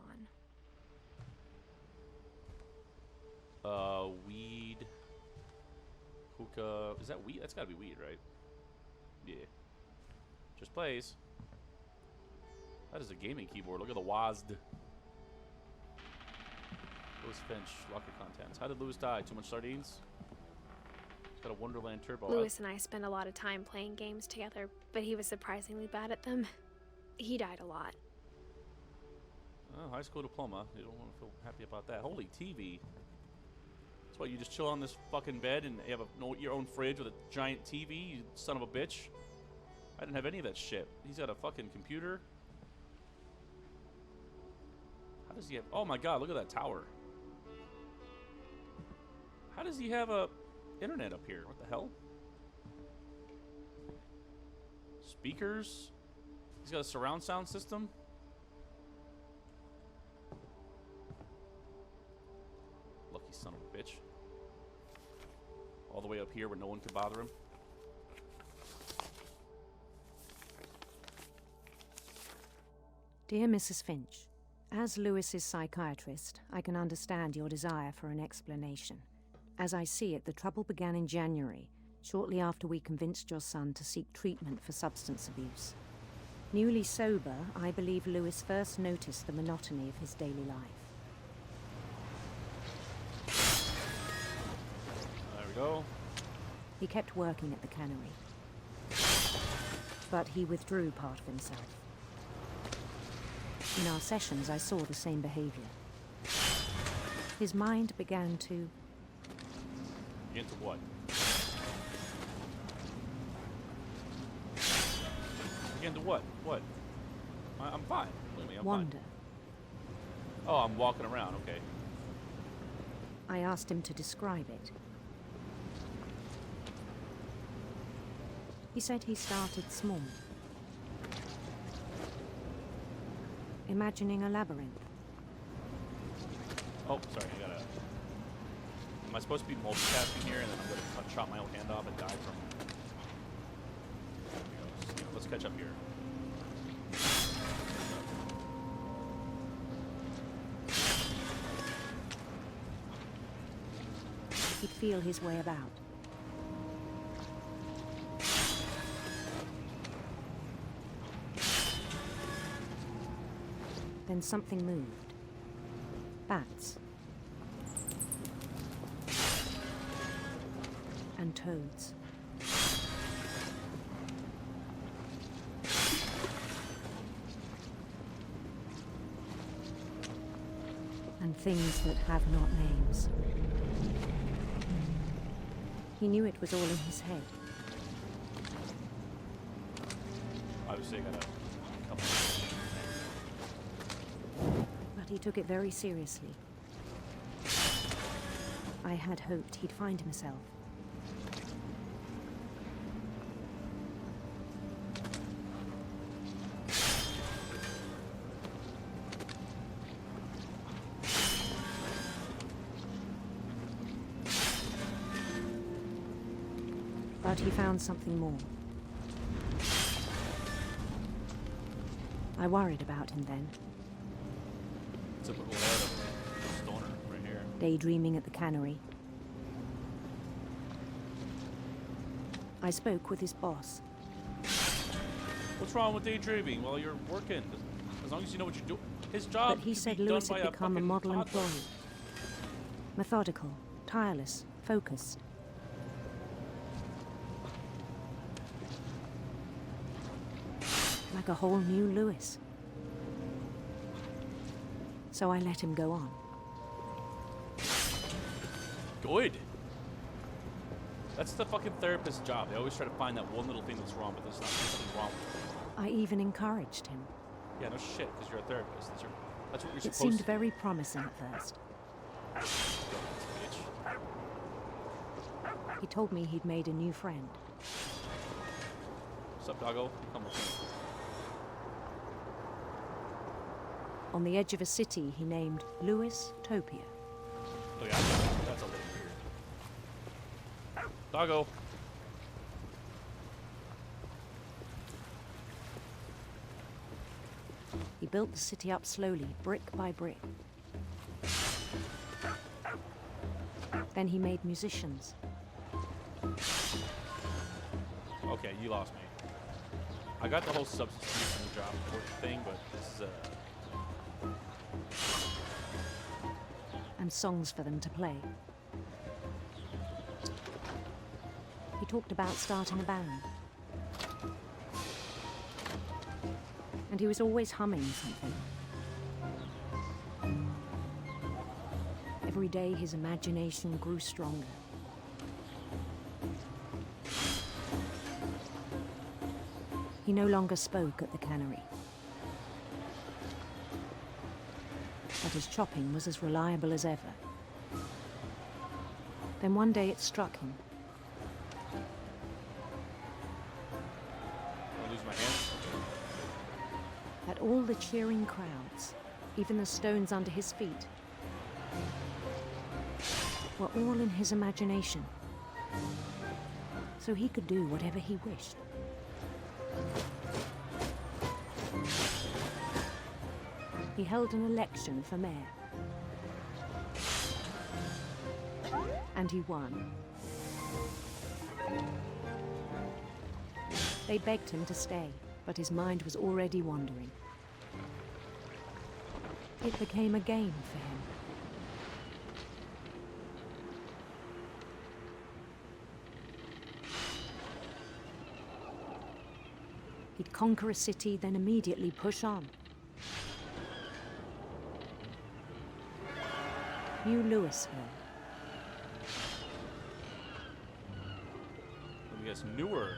on.
Weed. Hookah. Is that weed? That's gotta be weed, right? Yeah. Just plays. That is a gaming keyboard. Look at the WASD. Lewis Finch, locker contents. How did Lewis die? Too much sardines? He's got a Wonderland Turbo.
Lewis and I spent a lot of time playing games together, but he was surprisingly bad at them. He died a lot.
Oh, high school diploma. You don't want to feel happy about that. Holy TV. That's why you just chill on this fucking bed and you have your own fridge with a giant TV, you son of a bitch. I didn't have any of that shit. He's got a fucking computer. How does he have... Oh my god, look at that tower. How does he have a internet up here? What the hell? Speakers? He's got a surround sound system? Lucky son of a bitch. All the way up here where no one could bother him.
Dear Mrs. Finch, as Lewis's psychiatrist, I can understand your desire for an explanation. As I see it, the trouble began in January, shortly after we convinced your son to seek treatment for substance abuse. Newly sober, I believe Lewis first noticed the monotony of his daily life.
There we go.
He kept working at the cannery, but he withdrew part of himself. In our sessions, I saw the same behavior. His mind began to...
Into what? Into what? What? I'm fine. Believe me, I'm
wander.
Fine. Oh, I'm walking around. Okay.
I asked him to describe it. He said he started small. Imagining a labyrinth.
Oh, sorry, I gotta... Am I supposed to be multitasking here and then I'm gonna chop my own hand off and die from... There we go. Let's catch up here.
He'd feel his way about. Then something moved. Bats. And toads. And things that have not names. He knew it was all in his head.
Obviously, I gotta come.
But he took it very seriously. I had hoped he'd find himself. But he found something more. I worried about him then.
Typical stoner right here.
Daydreaming at the cannery. I spoke with his boss.
What's wrong with daydreaming while you're working? As long as you know what you're doing. His job.
But he said Lewis had become a model employee. Methodical, tireless, focused. Like a whole new Lewis. So I let him go on.
Good. That's the fucking therapist's job. They always try to find that one little thing that's wrong, but there's not something wrong with it.
I even encouraged him.
Yeah, no shit, because you're a therapist. That's what you're supposed to do.
It seemed very promising at first. He told me he'd made a new friend.
What's up, doggo? Come with me.
On the edge of a city he named Lewis Topia.
Oh yeah, that's a little weird. Doggo.
He built the city up slowly, brick by brick. Then he made musicians.
Okay, you lost me. I got the whole substance use and the drop thing, but this is
And songs for them to play. He talked about starting a band. And he was always humming something. Every day his imagination grew stronger. He no longer spoke at the cannery. But his chopping was as reliable as ever. Then one day it struck him.
I lose my hands.
That all the cheering crowds, even the stones under his feet, were all in his imagination. So he could do whatever he wished. He held an election for mayor. And he won. They begged him to stay, but his mind was already wandering. It became a game for him. He'd conquer a city, then immediately push on. New Louisville.
I guess newer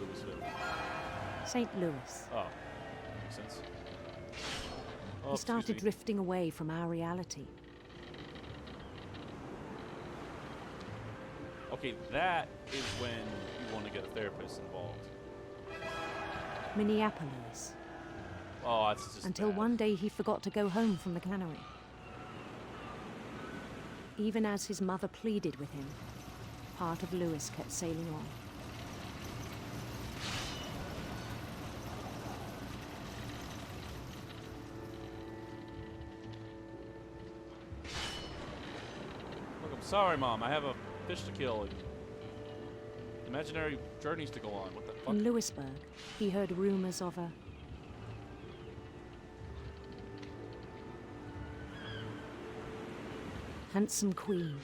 Louisville.
St. Louis.
Oh, makes sense. Oh,
He started
excuse me.
drifting away from our reality.
Okay, that is when you want to get a therapist involved.
Minneapolis.
Oh, that's just
Until
bad.
one day he forgot to go home from the cannery. Even as his mother pleaded with him, part of Louis kept sailing on.
Look, I'm sorry, Mom. I have a fish to kill and imaginary journeys to go on. What the fuck?
In Louisburg, he heard rumors of a handsome queen.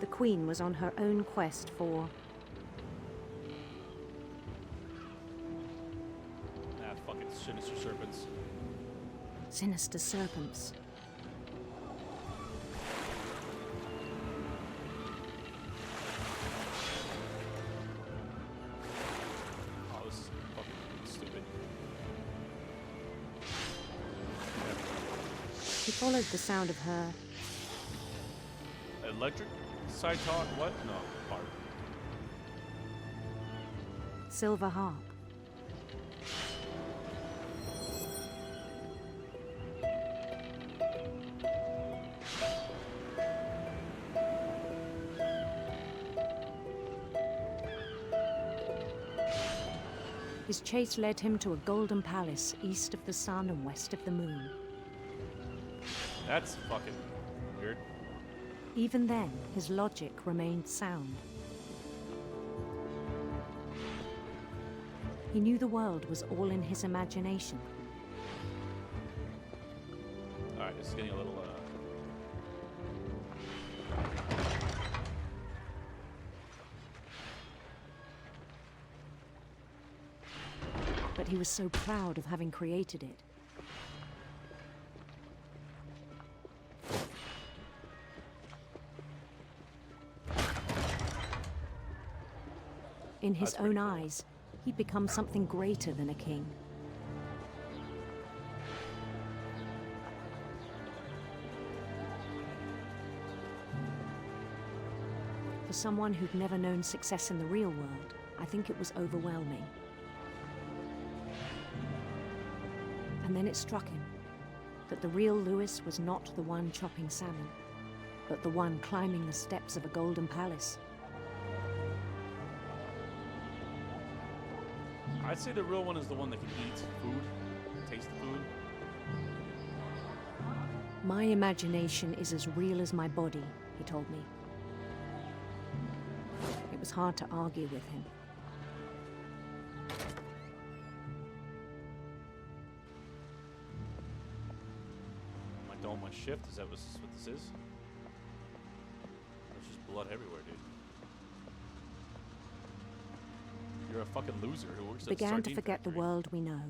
The queen was on her own quest for
Fucking sinister serpents.
sinister serpents.
Oh, this is fucking stupid.
He followed the sound of her
Electric? Side talk? What? No, part.
silver harp. His chase led him to a golden palace east of the sun and west of the moon.
That's fucking weird.
Even then, his logic remained sound. He knew the world was all in his imagination.
Alright, this is getting a little,
But he was so proud of having created it. In his own eyes, he'd become something greater than a king. For someone who'd never known success in the real world, I think it was overwhelming. And then it struck him that the real Louis was not the one chopping salmon, but the one climbing the steps of a golden palace.
I'd say the real one is the one that can eat food, taste the food.
My imagination is as real as my body, he told me. It was hard to argue with him.
Am I done my shift? Is that what this is? There's just blood everywhere, dude. You're a fucking loser who works at a
Began to
sardine
forget the
factory.
world we know.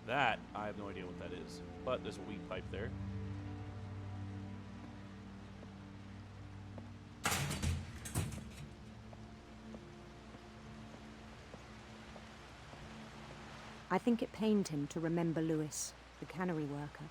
That, I have no idea what that is. But there's a weed pipe there.
I think it pained him to remember Lewis, the cannery worker.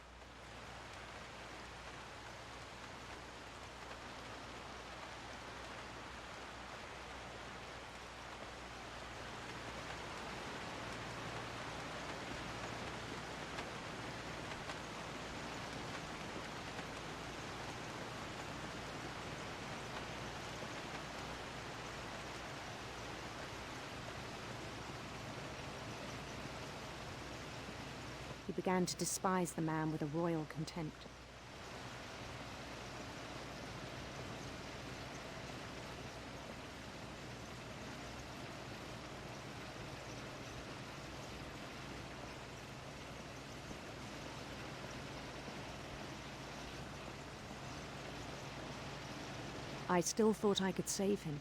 He began to despise the man with a royal contempt. I still thought I could save him.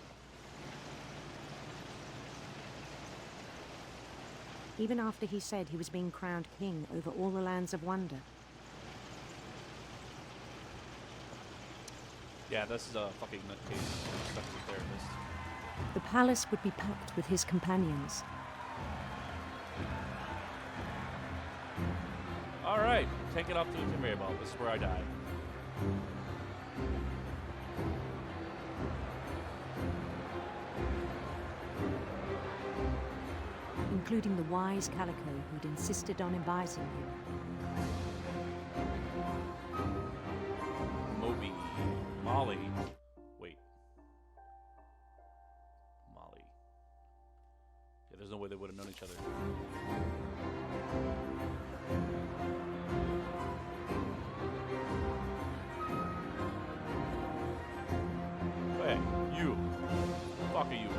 Even after he said he was being crowned king over all the lands of wonder.
Yeah, this is a fucking nutcase. Stuck as a therapist.
The palace would be packed with his companions.
Alright, take it off to the conveyor belt. This is where I die.
Including the wise Calico who'd insisted on inviting him.
Moby. Molly. Wait. Molly. Yeah, there's no way they would have known each other. Hey, you. Fuck are you?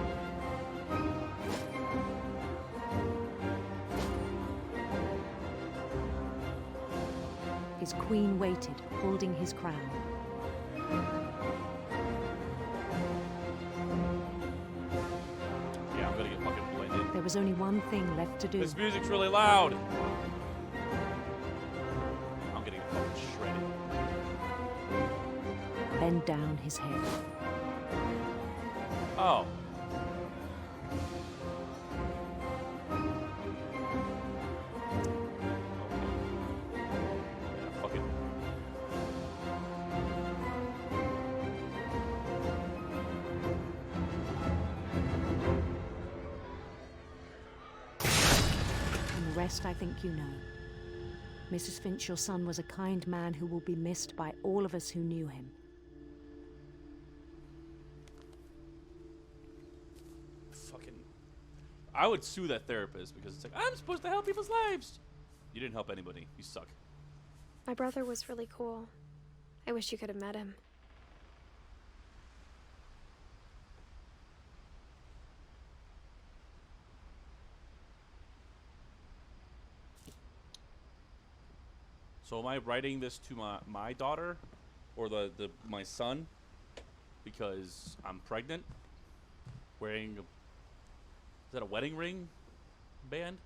His queen waited, holding his crown.
Yeah, I'm gonna get fucking blended.
There was only one thing left to do.
This music's really loud. I'm gonna get fucking shredded.
Bend down his head.
Oh.
I think you know. Mrs. Finch, your son was a kind man who will be missed by all of us who knew him.
Fucking... I would sue that therapist because it's like, I'm supposed to help people's lives! You didn't help anybody. You suck.
My brother was really cool. I wish you could have met him.
So am I writing this to my daughter or my son because I'm pregnant? Wearing is that a wedding ring band?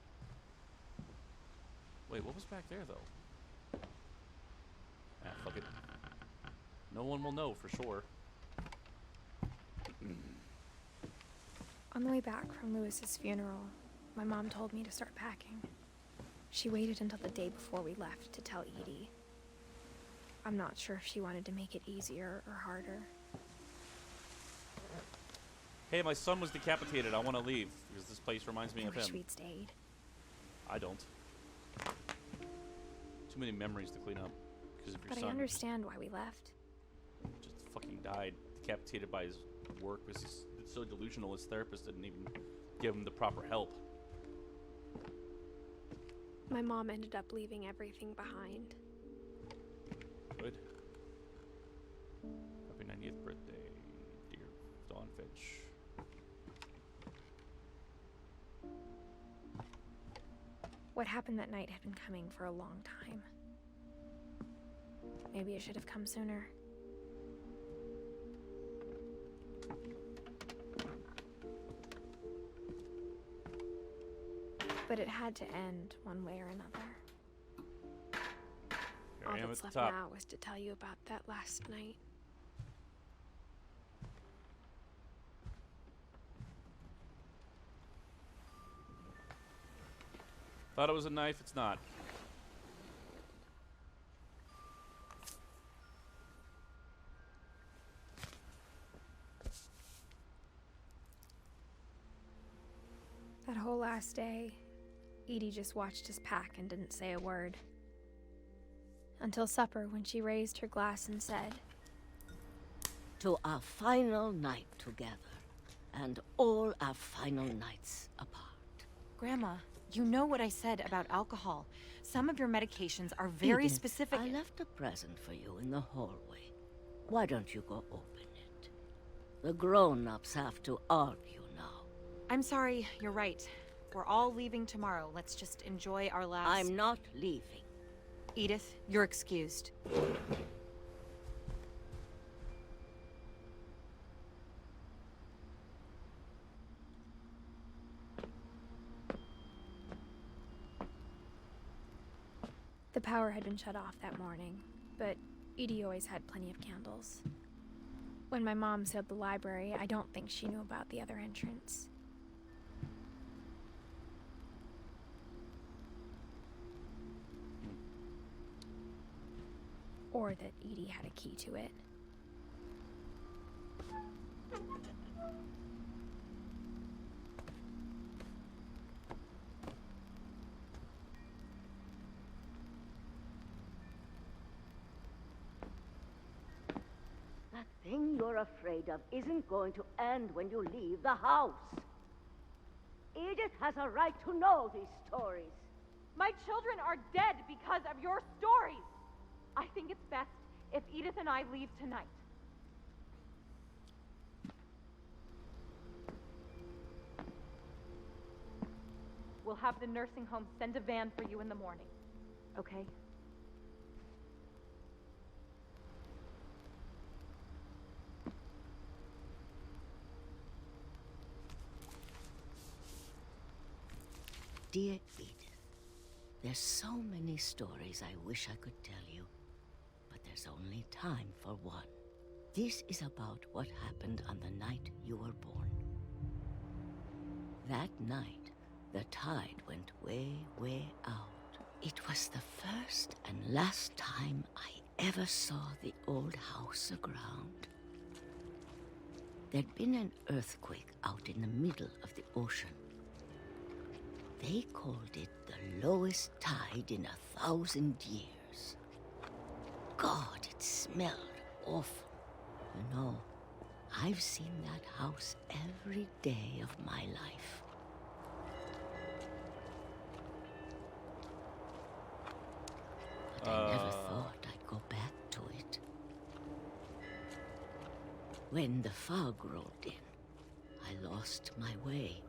Wait, what was back there though? Ah, fuck it. No one will know for sure.
On the way back from Lewis's funeral, my mom told me to start packing. She waited until the day before we left to tell Edie. I'm not sure if she wanted to make it easier or harder.
Hey, my son was decapitated. I want to leave because this place reminds me
I
of
wish
him.
we'd stayed.
I don't. Too many memories to clean up because of your
But
son.
I understand why we left.
Just fucking died, decapitated by his work because he's so delusional. His therapist didn't even give him the proper help.
My mom ended up leaving everything behind.
Good. Happy 90th birthday, dear Dawn Finch.
What happened that night had been coming for a long time. Maybe it should have come sooner. But it had to end one way or another.
Here
All
I am
that's
at
left
the top.
now was to tell you about that last night.
Thought it was a knife, it's not.
That whole last day, Edie just watched us pack and didn't say a word. Until supper, when she raised her glass and said,
"To our final night together, and all our final nights apart."
Grandma, you know what I said about alcohol. Some of your medications are very
Edith,
specific.
I left a present for you in the hallway. Why don't you go open it? The grown-ups have to argue now.
I'm sorry, you're right. We're all leaving tomorrow. Let's just enjoy our last...
I'm not leaving.
Edith, you're excused.
The power had been shut off that morning, but Edie always had plenty of candles. When my mom sealed the library, I don't think she knew about the other entrance. Or that Edie had a key to it.
That thing you're afraid of isn't going to end when you leave the house. Edith has a right to know these stories.
My children are dead because of your stories. I think it's best if Edith and I leave tonight. We'll have the nursing home send a van for you in the morning, okay?
Dear Edith, there's so many stories I wish I could tell you, but there's only time for one. This is about what happened on the night you were born. That night, the tide went way, way out. It was the first and last time I ever saw the old house aground. There'd been an earthquake out in the middle of the ocean. They called it the lowest tide in 1,000 years. God, it smelled awful. You know, I've seen that house every day of my life. But I never thought I'd go back to it. When the fog rolled in, I lost my way.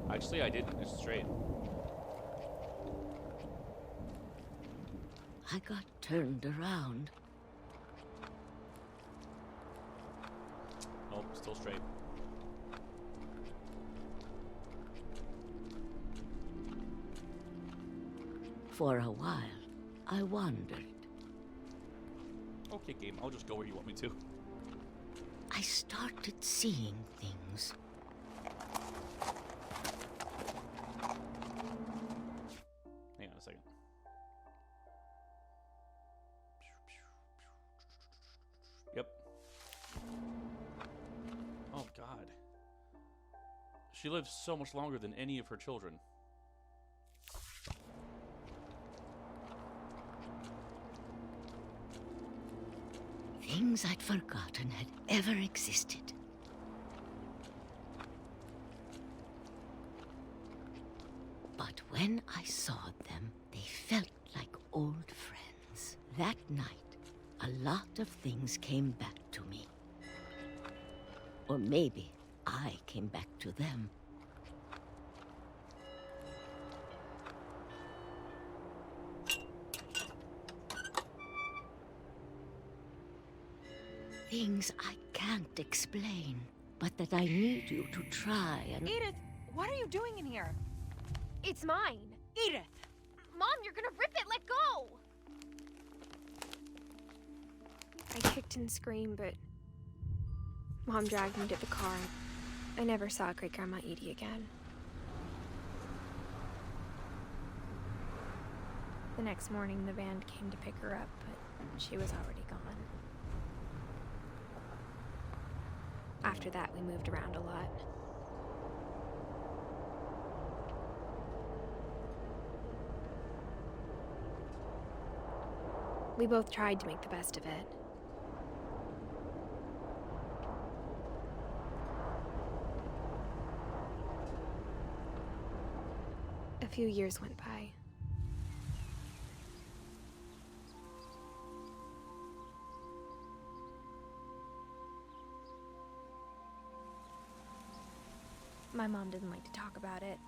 Actually, I didn't. It's straight.
I got turned around.
Nope, still straight.
For a while, I wandered.
Okay, game. I'll just go where you want me to.
I started seeing things.
Hang on a second. Yep. Oh, God. She lived so much longer than any of her children.
Things I'd forgotten had ever existed. But when I saw them, they felt like old friends. That night, a lot of things came back to me. Or maybe I came back to them. Things I can't explain, but that I need you to try and...
Edith, what are you doing in here?
It's mine.
Edith!
Mom, you're gonna rip it! Let go! I kicked and screamed, but Mom dragged me to the car. I never saw Great-Grandma Edie again. The next morning, the band came to pick her up, but she was already gone. After that, we moved around a lot. We both tried to make the best of it. A few years went by. My mom didn't like to talk about it,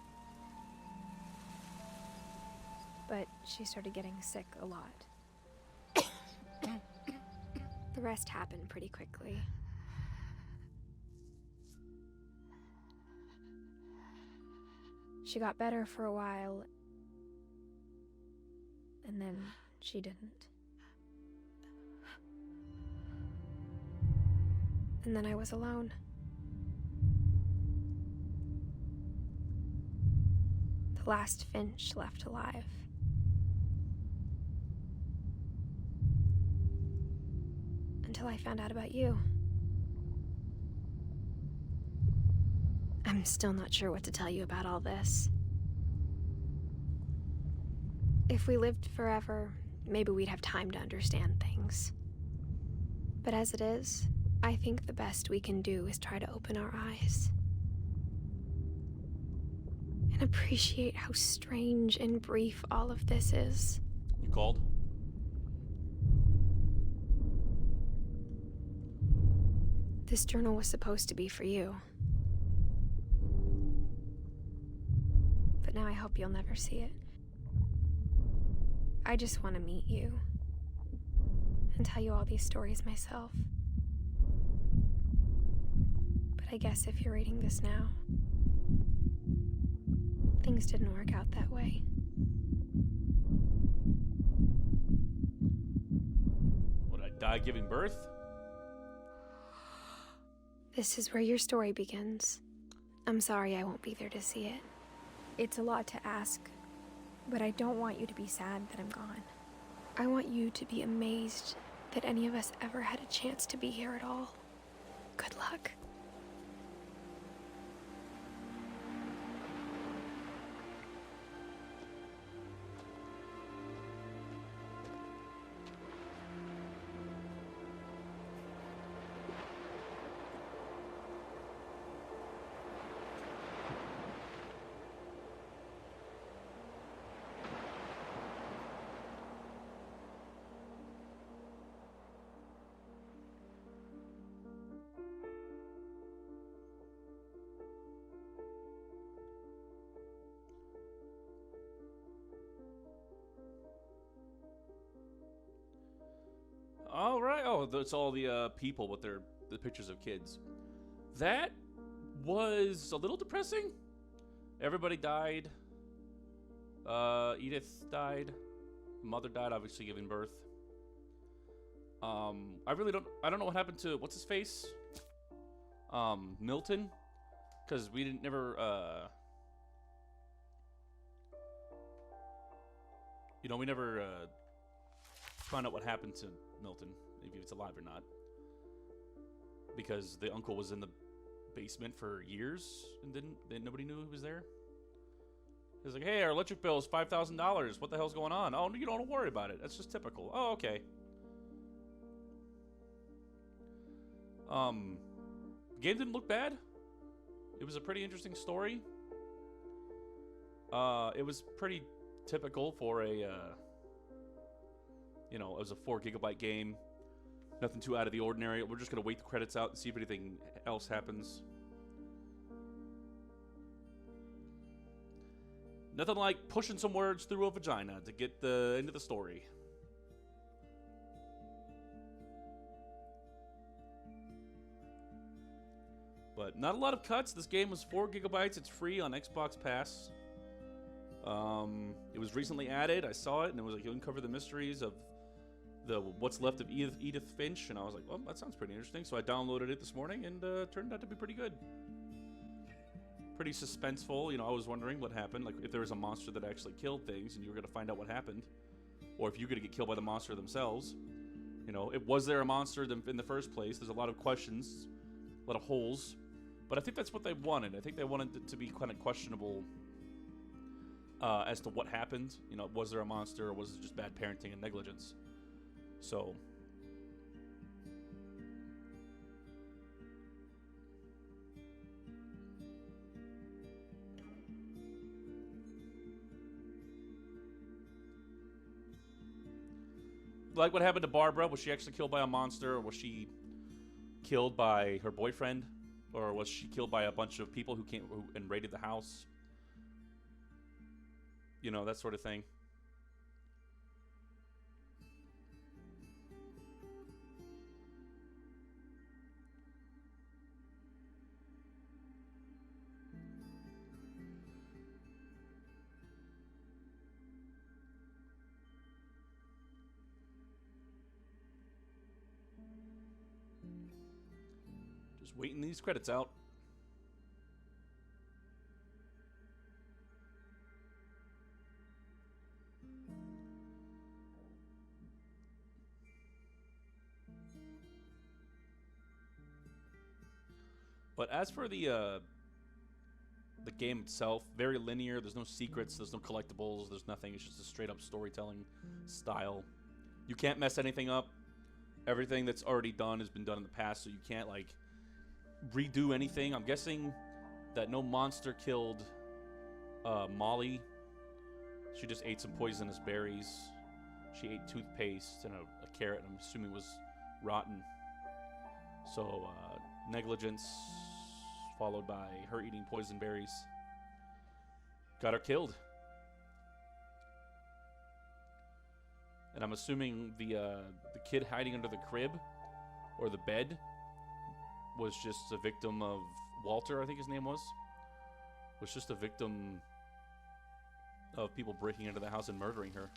but she started getting sick a lot. The rest happened pretty quickly. She got better for a while, and then she didn't. And then I was alone. The last Finch left alive. Until I found out about you. I'm still not sure what to tell you about all this. If we lived forever, maybe we'd have time to understand things. But as it is, I think the best we can do is try to open our eyes. And appreciate how strange and brief all of this is.
You called?
This journal was supposed to be for you. But now I hope you'll never see it. I just want to meet you and tell you all these stories myself. But I guess if you're reading this now, things didn't work out that way.
Would I die giving birth?
This is where your story begins. I'm sorry I won't be there to see it. It's a lot to ask, but I don't want you to be sad that I'm gone. I want you to be amazed that any of us ever had a chance to be here at all. Good luck.
All right. Oh, that's all the people with the pictures of kids. That was a little depressing. Everybody died. Edith died. Mother died, obviously giving birth. I don't know what happened to what's his face. Milton, because we never found out what happened to Milton, maybe it's alive or not, because the uncle was in the basement for years and then nobody knew he was there. He was like, hey, our electric bill is $5,000. What the hell's going on? Oh, you don't worry about it. That's just typical. Oh, okay. Game didn't look bad. It was a pretty interesting story. It was pretty typical for a, you know, it was a 4 GB game. Nothing too out of the ordinary. We're just going to wait the credits out and see if anything else happens. Nothing like pushing some words through a vagina to get into the story. But not a lot of cuts. This game was 4 GB. It's free on Xbox Pass. It was recently added. I saw it, and it was like, you uncover the mysteries of what's left of Edith Finch, and I was like, well, that sounds pretty interesting. So I downloaded it this morning, and turned out to be pretty good. Pretty suspenseful. You know, I was wondering what happened, like if there was a monster that actually killed things, and you were going to find out what happened, or if you're going to get killed by the monster themselves. You know, was there a monster in the first place? There's a lot of questions, a lot of holes. But I think that's what they wanted. I think they wanted it to be kind of questionable as to what happened. You know, was there a monster, or was it just bad parenting and negligence? So, like what happened to Barbara? Was she actually killed by a monster, or was she killed by her boyfriend? Or was she killed by a bunch of people who came and raided the house? You know, that sort of thing. Just waiting these credits out. But as for the game itself, very linear. There's no secrets. There's no collectibles. There's nothing. It's just a straight up storytelling style. You can't mess anything up. Everything that's already done has been done in the past, so you can't like redo anything. I'm guessing that no monster killed Molly. She just ate some poisonous berries. She ate toothpaste and a carrot, I'm assuming was rotten. So negligence followed by her eating poison berries got her killed. And I'm assuming the kid hiding under the crib or the bed was just a victim of Walter, I think his name was just a victim of people breaking into the house and murdering her.